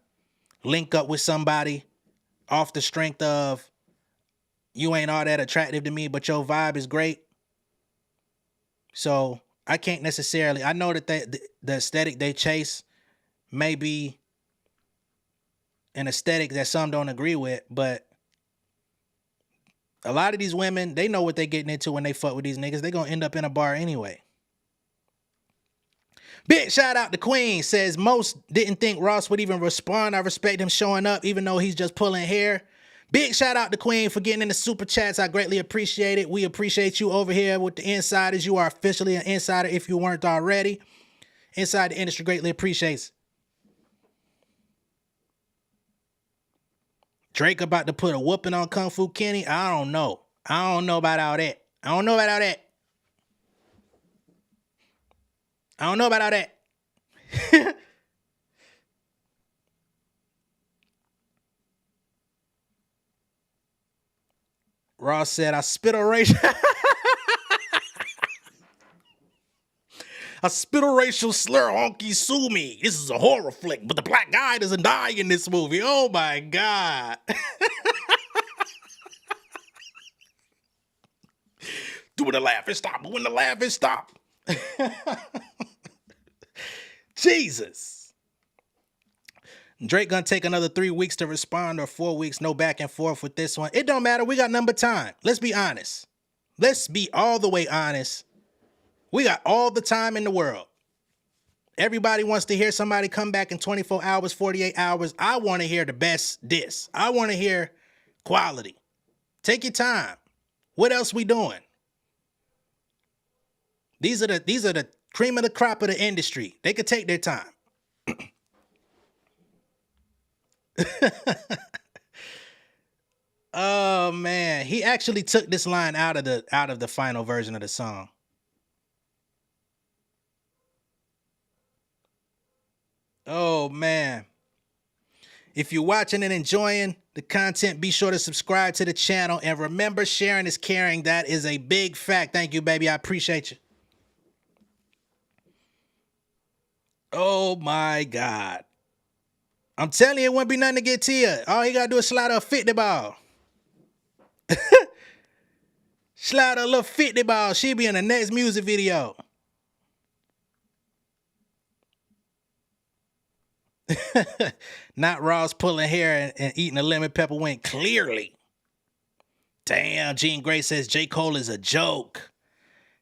link up with somebody off the strength of, you ain't all that attractive to me, but your vibe is great. So I can't necessarily, I know that the aesthetic they chase may be an aesthetic that some don't agree with, but a lot of these women, they know what they're getting into when they fuck with these niggas. They're going to end up in a bar anyway. Big shout out to Queen, says most didn't think Ross would even respond. I respect him showing up even though he's just pulling hair. Big shout out to Queen for getting in the super chats. I greatly appreciate it. We appreciate you over here with the insiders. You are officially an insider if you weren't already. Inside the industry greatly appreciates. Drake about to put a whooping on Kung Fu Kenny? I don't know. I don't know about all that. I don't know about all that. I don't know about all that. Ross said, I spit a racial... I spit a racial slur, honky sue me. This is a horror flick, but the black guy doesn't die in this movie. Oh my God. Doing the laugh and stop, doing the laugh and stop. Jesus. Drake gonna take another 3 weeks to respond or 4 weeks. No back and forth with this one. It don't matter. We got number time. Let's be honest. Let's be all the way honest. We got all the time in the world. Everybody wants to hear somebody come back in 24 hours, 48 hours. I want to hear the best diss. I want to hear quality. Take your time. What else we doing? These are the cream of the crop of the industry. They could take their time. Oh man, he actually took this line out of the final version of the song. Oh man. If you're watching and enjoying the content, be sure to subscribe to the channel and remember, sharing is caring. That is a big fact. Thank you, baby. I appreciate you. Oh my God. I'm telling you, it wouldn't be nothing to get to you. All you gotta do is slide a 50 ball. Slide a little 50 ball. She'll be in the next music video. Not Ross pulling hair and eating a lemon pepper wing. Clearly. Damn, Jean Gray says J. Cole is a joke.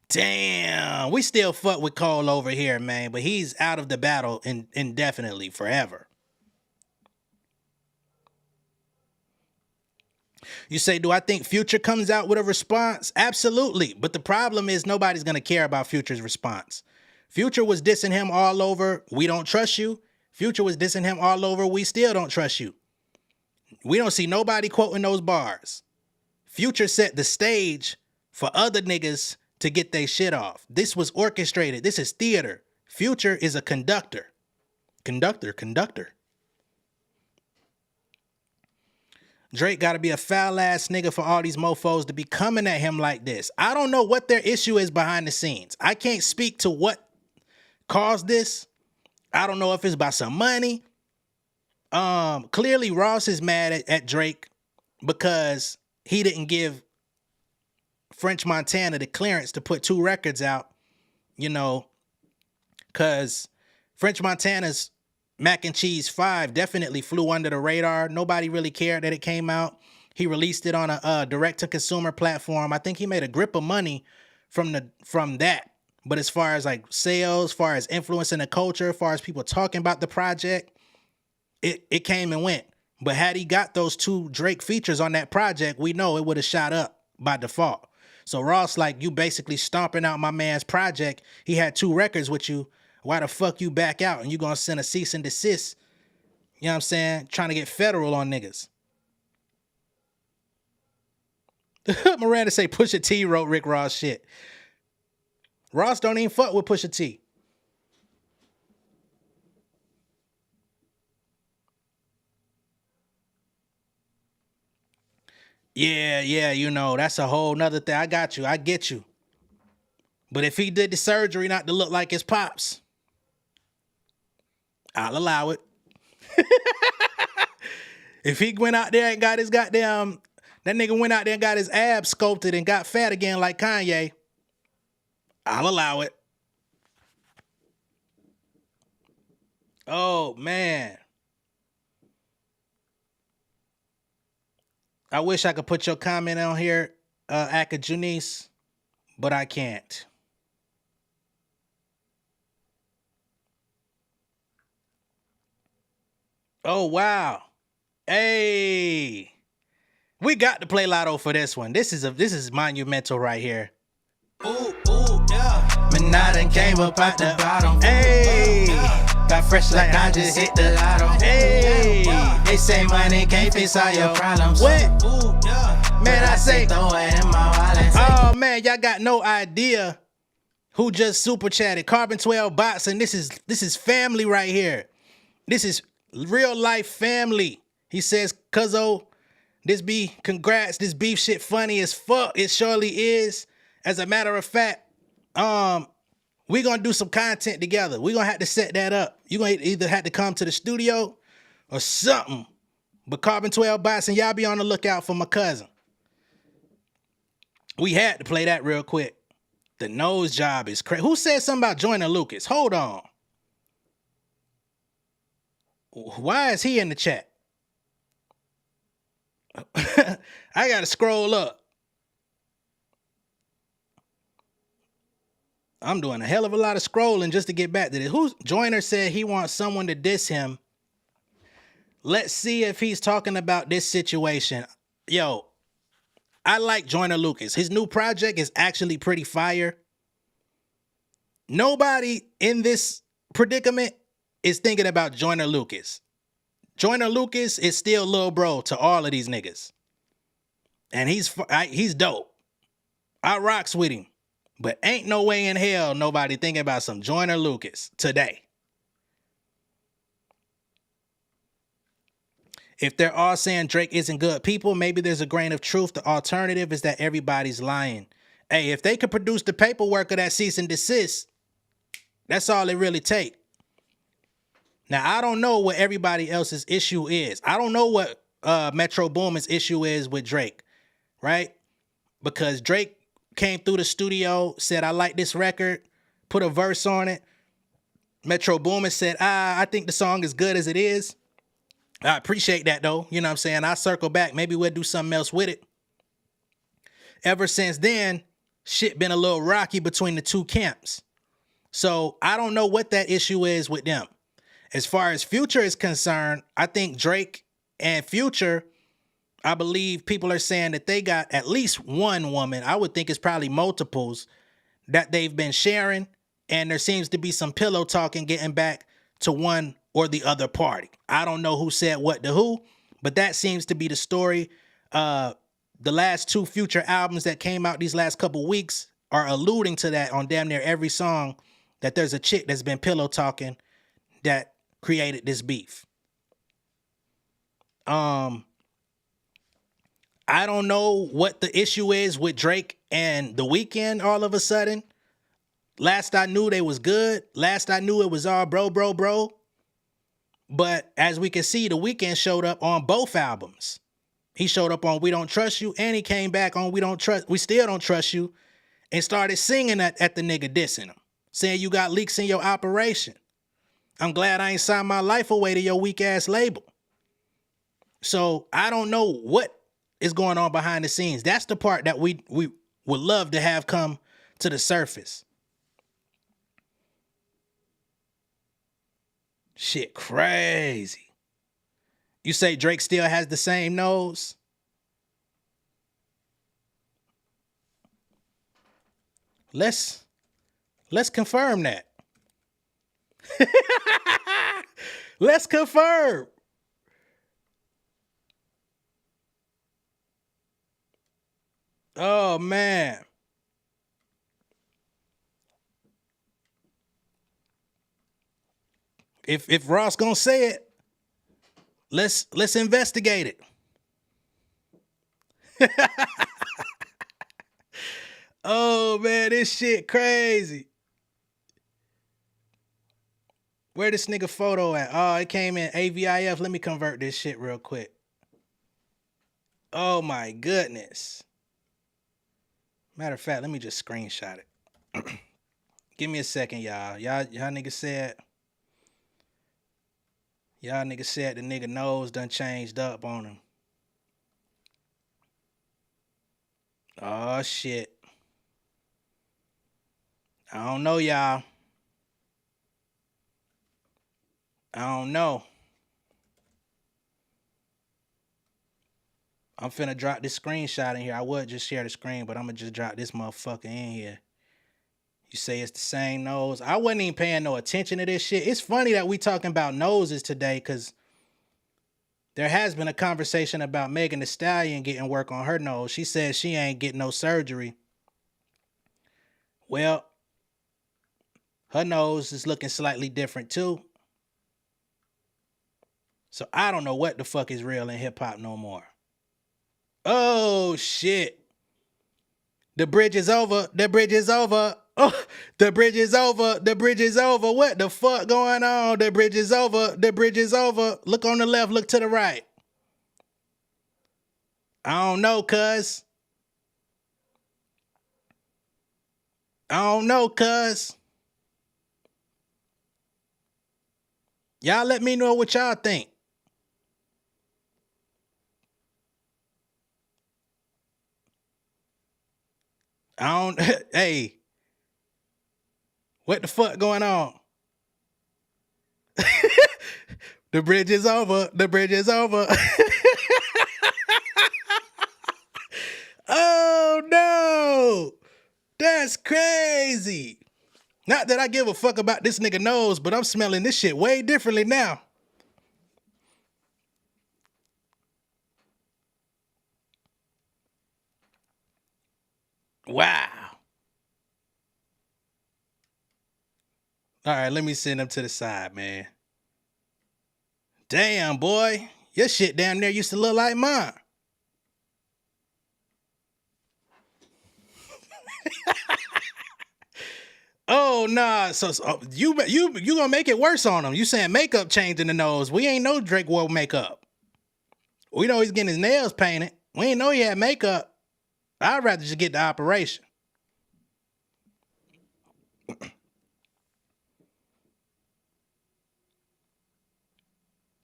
Damn, we still fuck with Cole over here, man, but he's out of the battle indefinitely, forever. You say, do I think Future comes out with a response? Absolutely, but the problem is nobody's going to care about Future's response. Future was dissing him all over, we don't trust you. Future was dissing him all over, we still don't trust you. We don't see nobody quoting those bars. Future set the stage for other niggas to get their shit off. This was orchestrated. This is theater. Future is a conductor. Conductor. Drake got to be a foul ass nigga for all these mofos to be coming at him like this. I don't know what their issue is behind the scenes. I can't speak to what caused this. I don't know if it's about some money. Clearly Ross is mad at Drake because he didn't give French Montana the clearance to put 2 records out, you know, because French Montana's Mac and Cheese 5 definitely flew under the radar. Nobody really cared that it came out. He released it on a direct-to-consumer platform. I think he made a grip of money from that. But as far as like sales, as far as influencing the culture, as far as people talking about the project, it came and went. But had he got those 2 Drake features on that project, we know it would have shot up by default. So Ross, like, you basically stomping out my man's project. He had 2 records with you. Why the fuck you back out and you gonna send a cease and desist? You know what I'm saying? Trying to get federal on niggas. Miranda say Pusha T wrote Rick Ross shit. Ross don't even fuck with Pusha T. Yeah, you know, that's a whole nother thing. I got you. I get you. But if he did the surgery not to look like his pops, I'll allow it. If he went out there and got his goddamn, that nigga went out there and got his abs sculpted and got fat again like Kanye, I'll allow it. Oh, man. I wish I could put your comment on here, Aka Junice, but I can't. Oh, wow. Hey. We got to play Lotto for this one. This is monumental right here. Ooh, yeah. Man, I done came up out the bottom. Hey. Got fresh like I just hit the lotto. Hey. They say money can't fix all your problems. What? Ooh, yeah. Man, I say, throw it in my wallet. oh man, y'all got no idea who just super chatted. Carbon 12 bots, and this is family right here. This is real life family. He says, Cuzzo, congrats, this beef shit funny as fuck. It surely is. As a matter of fact, we gonna do some content together. We gonna have to set that up. You gonna either have to come to the studio or something. But Carbon 12 bots, and y'all be on the lookout for my cousin. We had to play that real quick. The nose job is crazy. Who said something about Joyner Lucas? Hold on. Why is he in the chat? I gotta scroll up. I'm doing a hell of a lot of scrolling just to get back to this. Joyner said he wants someone to diss him. Let's see if he's talking about this situation. Yo, I like Joyner Lucas. His new project is actually pretty fire. Nobody in this predicament is thinking about Joyner Lucas. Joyner Lucas is still lil bro to all of these niggas. And he's dope. I rocks with him. But ain't no way in hell nobody thinking about some Joyner Lucas today. If they're all saying Drake isn't good people, maybe there's a grain of truth. The alternative is that everybody's lying. Hey, if they could produce the paperwork of that cease and desist, that's all it really take. Now, I don't know what everybody else's issue is. I don't know what Metro Boomin's issue is with Drake, right? Because Drake came through the studio, said, I like this record, put a verse on it. Metro Boomin said, I think the song is good as it is. I appreciate that, though. You know what I'm saying? I'll circle back. Maybe we'll do something else with it. Ever since then, shit been a little rocky between the two camps. So I don't know what that issue is with them. As far as Future is concerned, I think Drake and Future, I believe people are saying that they got at least one woman. I would think it's probably multiples that they've been sharing. And there seems to be some pillow talking getting back to one or the other party. I don't know who said what to who, but that seems to be the story. The last 2 Future albums that came out these last couple weeks are alluding to that on damn near every song, that there's a chick that's been pillow talking that created this beef. I don't know what the issue is with Drake and The Weeknd all of a sudden. Last I knew they was good. Last I knew it was all bro. But as we can see, The Weeknd showed up on both albums. He showed up on We Don't Trust You, and he came back on We Still Don't Trust You, and started singing at the nigga dissing him, saying you got leaks in your operation. I'm glad I ain't signed my life away to your weak ass label. So I don't know what is going on behind the scenes. That's the part that we would love to have come to the surface. Shit crazy. You say Drake still has the same nose? Let's confirm that. Let's confirm. Oh man. If Ross gonna say it, let's investigate it. Oh man, this shit crazy. Where this nigga photo at? Oh, it came in AVIF. Let me convert this shit real quick. Oh my goodness. Matter of fact, let me just screenshot it. Give me a second, y'all. Y'all niggas said the nigga nose done changed up on him. Oh shit. I don't know, y'all. I don't know. I'm finna drop this screenshot in here. I would just share the screen, but I'm gonna just drop this motherfucker in here. You say it's the same nose. I wasn't even paying no attention to this shit. It's funny that we talking about noses today because there has been a conversation about Megan Thee Stallion getting work on her nose. She says she ain't getting no surgery. Well, her nose is looking slightly different too. So I don't know what the fuck is real in hip hop no more. Oh shit. The bridge is over. The bridge is over. Oh, the bridge is over. The bridge is over. What the fuck going on? The bridge is over. The bridge is over. Look on the left, look to the right. I don't know, cuz. I don't know, cuz. Y'all let me know what y'all think. I don't, hey, what the fuck going on? The bridge is over. The bridge is over. Oh no, that's crazy. Not that I give a fuck about this nigga nose, but I'm smelling this shit way differently now. Wow. All right, let me send him to the side, man. Damn, boy. Your shit down there used to look like mine. Oh, nah. So you gonna make it worse on him. You saying makeup changing the nose. We ain't know Drake wore makeup. We know he's getting his nails painted. We ain't know he had makeup. I'd rather just get the operation.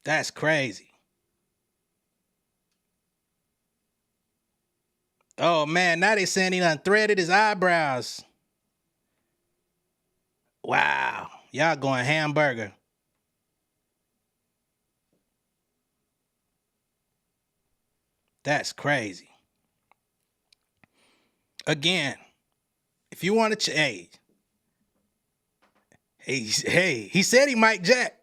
That's crazy. Oh, man. Now they saying he done threaded his eyebrows. Wow. Y'all going hamburger. That's crazy. Again, if you want to, hey, he said he Mike Jack.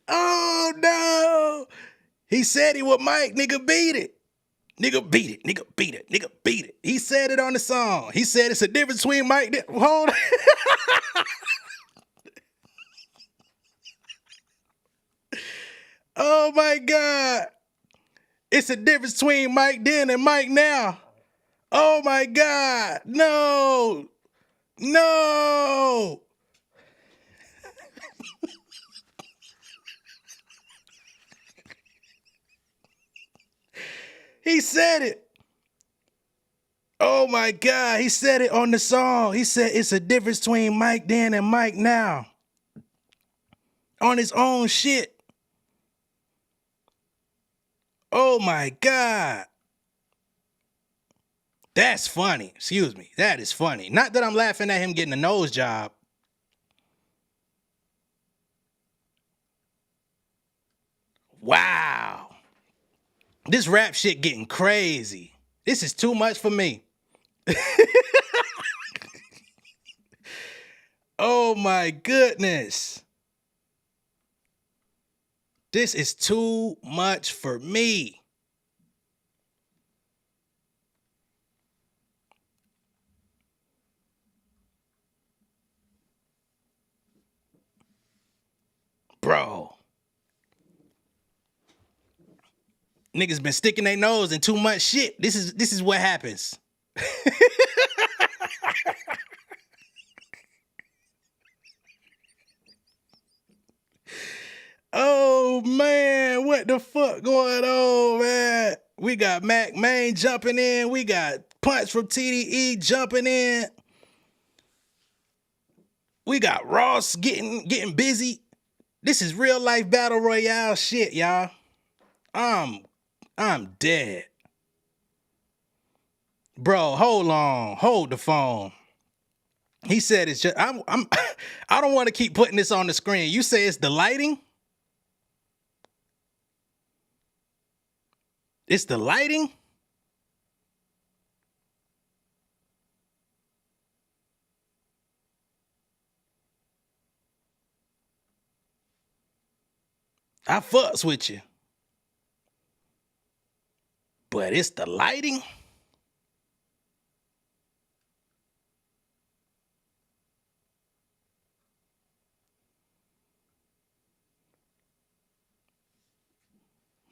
Oh no! He said he was Mike. Nigga, beat it. Nigga, beat it. Nigga, beat it. Nigga, beat it. He said it on the song. He said it's a difference between Mike. Hold on. Oh my God. It's a difference between Mike then and Mike now. Oh my God. No. No. He said it. Oh my God. He said it on the song. He said it's a difference between Mike then and Mike now. On his own shit. Oh my God. That's funny. Excuse me. That is funny. Not that I'm laughing at him getting a nose job. Wow. This rap shit getting crazy. This is too much for me. Oh my goodness. This is too much for me. Bro. Niggas been sticking their nose in too much shit. This is what happens. Oh man, what the fuck going on, man? We got Mack, Maine jumping in. We got Punch from TDE jumping in. We got Ross getting busy. This is real life battle royale shit, y'all. I'm dead. Bro, hold on. Hold the phone. He said it's just I don't want to keep putting this on the screen. You say it's the lighting? It's the lighting? I fucks with you. But it's the lighting?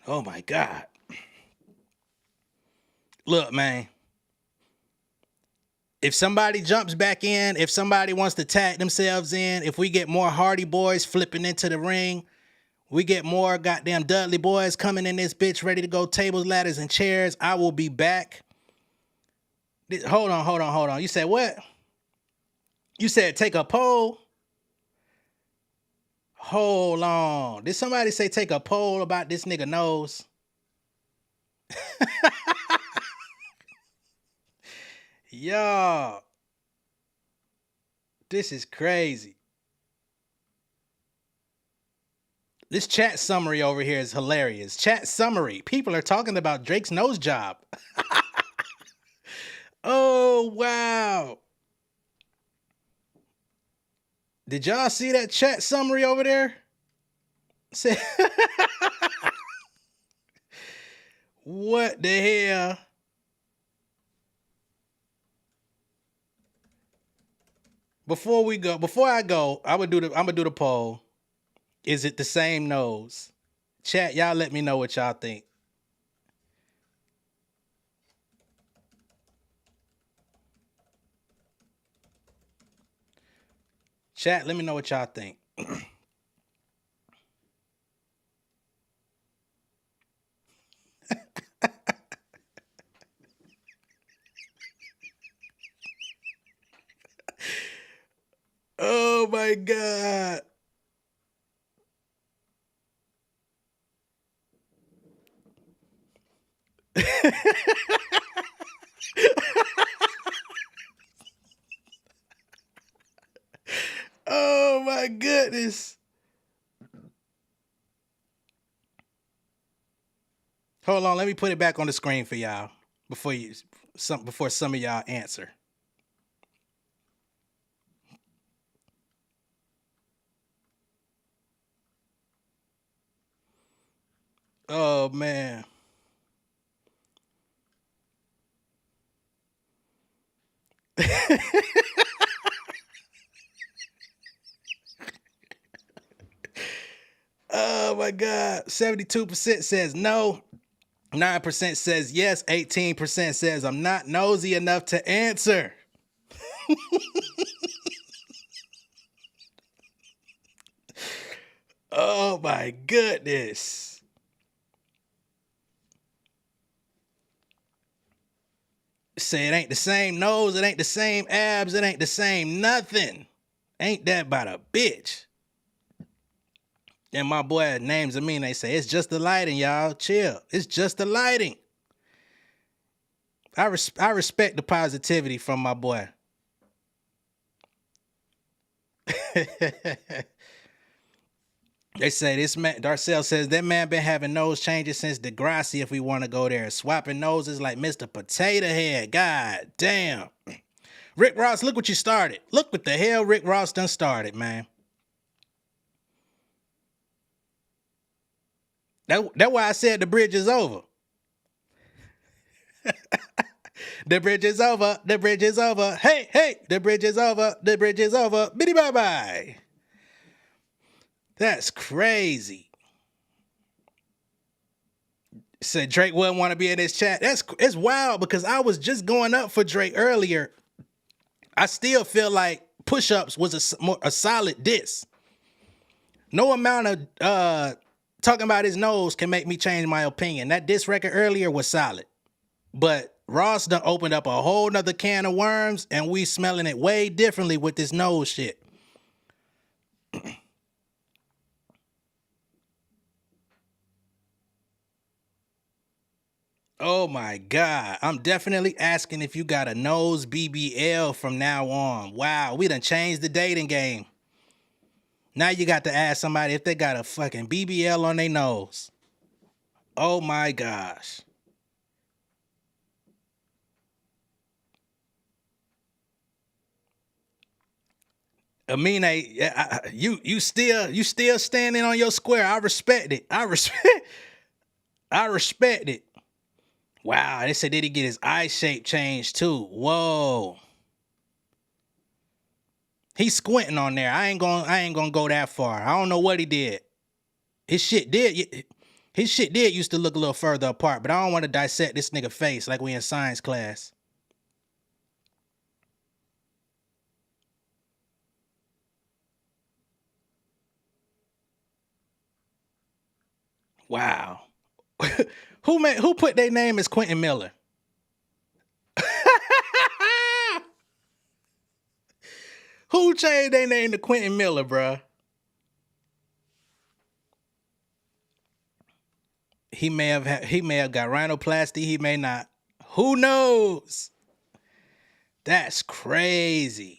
Oh my God. Look, man. If somebody jumps back in, if somebody wants to tag themselves in, if we get more Hardy boys flipping into the ring, we get more goddamn Dudley boys coming in this bitch ready to go tables, ladders, and chairs, I will be back. Hold on. You said what? You said take a poll? Hold on. Did somebody say take a poll about this nigga nose? Y'all. This is crazy. This chat summary over here is hilarious. Chat summary. People are talking about Drake's nose job. Oh, wow. Did y'all see that chat summary over there? What the hell? Before I go, I'm gonna do the poll. Is it the same nose? Chat, y'all let me know what y'all think. Chat, let me know what y'all think. Oh my God. Oh my goodness. Hold on, let me put it back on the screen for y'all before some of y'all answer. Oh man. Oh my God. 72% says no. 9% says yes. 18% says I'm not nosy enough to answer. Oh my goodness. Say it ain't the same nose, it ain't the same abs, it ain't the same nothing. Ain't that about a bitch? And my boy names of me and they say, it's just the lighting, y'all. Chill. It's just the lighting. I respect the positivity from my boy. They say this man, Darcel says, that man been having nose changes since Degrassi if we want to go there. Swapping noses like Mr. Potato Head. God damn. Rick Ross, look what you started. Look what the hell Rick Ross done started, man. That's why I said the bridge is over. The bridge is over. The bridge is over. Hey, hey, the bridge is over. The bridge is over. Biddy bye-bye. That's crazy. Said Drake wouldn't want to be in this chat. It's wild because I was just going up for Drake earlier. I still feel like Push-Ups was a solid diss. No amount of talking about his nose can make me change my opinion. That diss record earlier was solid. But Ross done opened up a whole nother can of worms and we smelling it way differently with this nose shit. Oh my God. I'm definitely asking if you got a nose BBL from now on. Wow, we done changed the dating game. Now you got to ask somebody if they got a fucking BBL on their nose. Oh my gosh. Amine, you still standing on your square. I respect it. I respect it. Wow, they said did he get his eye shape changed too? Whoa. He's squinting on there. I ain't gonna go that far. I don't know what he did. His shit did used to look a little further apart, but I don't want to dissect this nigga face like we in science class. Wow. Who put their name as Quentin Miller? Who changed their name to Quentin Miller, bruh? He may have got rhinoplasty, he may not. Who knows? That's crazy.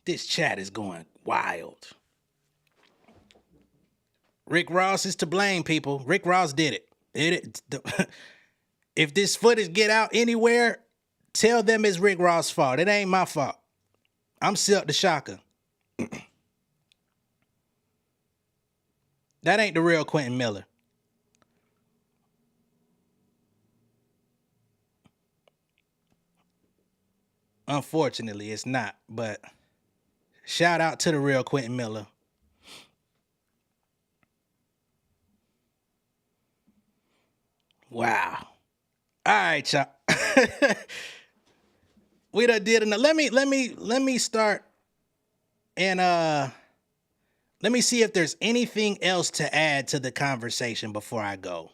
This chat is going wild. Rick Ross is to blame, people. Rick Ross did it. If this footage get out anywhere, tell them it's Rick Ross' fault. It ain't my fault. I'm Silk the Shocker. That ain't the real Quentin Miller. Unfortunately, it's not, but shout out to the real Quentin Miller. Wow. All right, y'all. We done did enough. Let me start and let me see if there's anything else to add to the conversation before I go.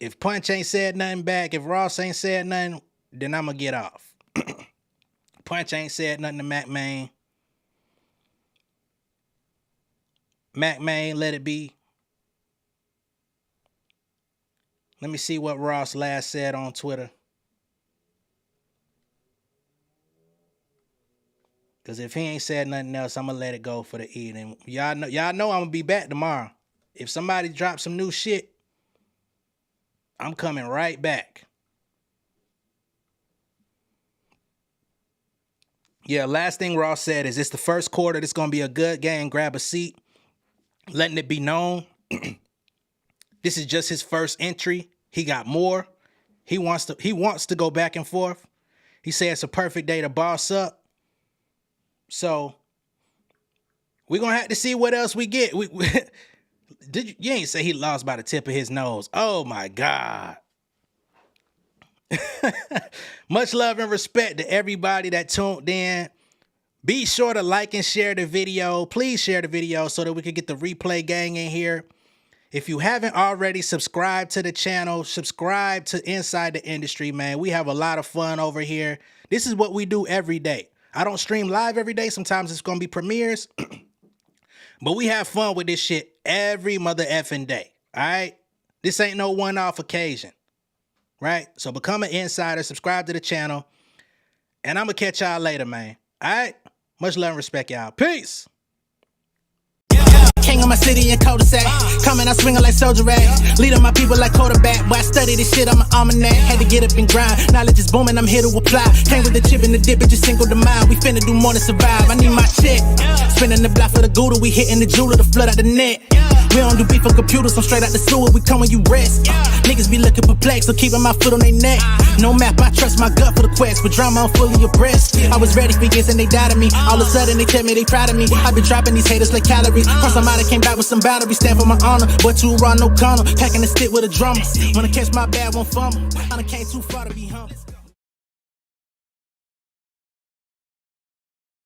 If Punch ain't said nothing back, if Ross ain't said nothing, then I'm gonna get off. Punch ain't said nothing to Mack Maine. Mack Maine, let it be. Let me see what Ross last said on Twitter. Because if he ain't said nothing else, I'm going to let it go for the evening. Y'all know I'm going to be back tomorrow. If somebody drops some new shit, I'm coming right back. Yeah, last thing Ross said is it's the first quarter. This going to be a good game. Grab a seat. Letting it be known. This is just his first entry. He got more. He wants to go back and forth. He said it's a perfect day to boss up. So we're going to have to see what else we get. You ain't say he lost by the tip of his nose. Oh, my God. Much love and respect to everybody that tuned in. Be sure to like and share the video. Please share the video so that we can get the replay gang in here. If you haven't already, subscribe to the channel. Subscribe to Inside the Industry, man. We have a lot of fun over here. This is what we do every day. I don't stream live every day. Sometimes it's going to be premieres. But we have fun with this shit every mother effing day. All right? This ain't no one-off occasion. Right? So become an insider. Subscribe to the channel. And I'm going to catch y'all later, man. All right? Much love and respect, y'all. Peace. King of my city and cul-de-sac. Coming out swinging like soldier rag. Leading my people like quarterback. Boy, I study this shit, I'm an almanac. Had to get up and grind. Knowledge is booming, I'm here to apply. Came with the chip and the dip, it just single the mind. We finna do more than survive. I need my check. Spinning the block for the gouda. We hitting the jeweler to flood out the net. We don't do beef on computers, so straight out the sewer. We come when you rest. Niggas be looking perplexed, so keeping my foot on their neck. No map, I trust my gut for the quest. But drama, I'm fully abreast. I was ready for years and they doubted me. All of a sudden they tell me they proud of me. I been dropping these haters like calories. Cross somebody came back with some boundaries. Stand for my honor, but too raw, no corner. Packing the stick with a drummer. When I catch my bad, won't fumble. I done came too far to be humble.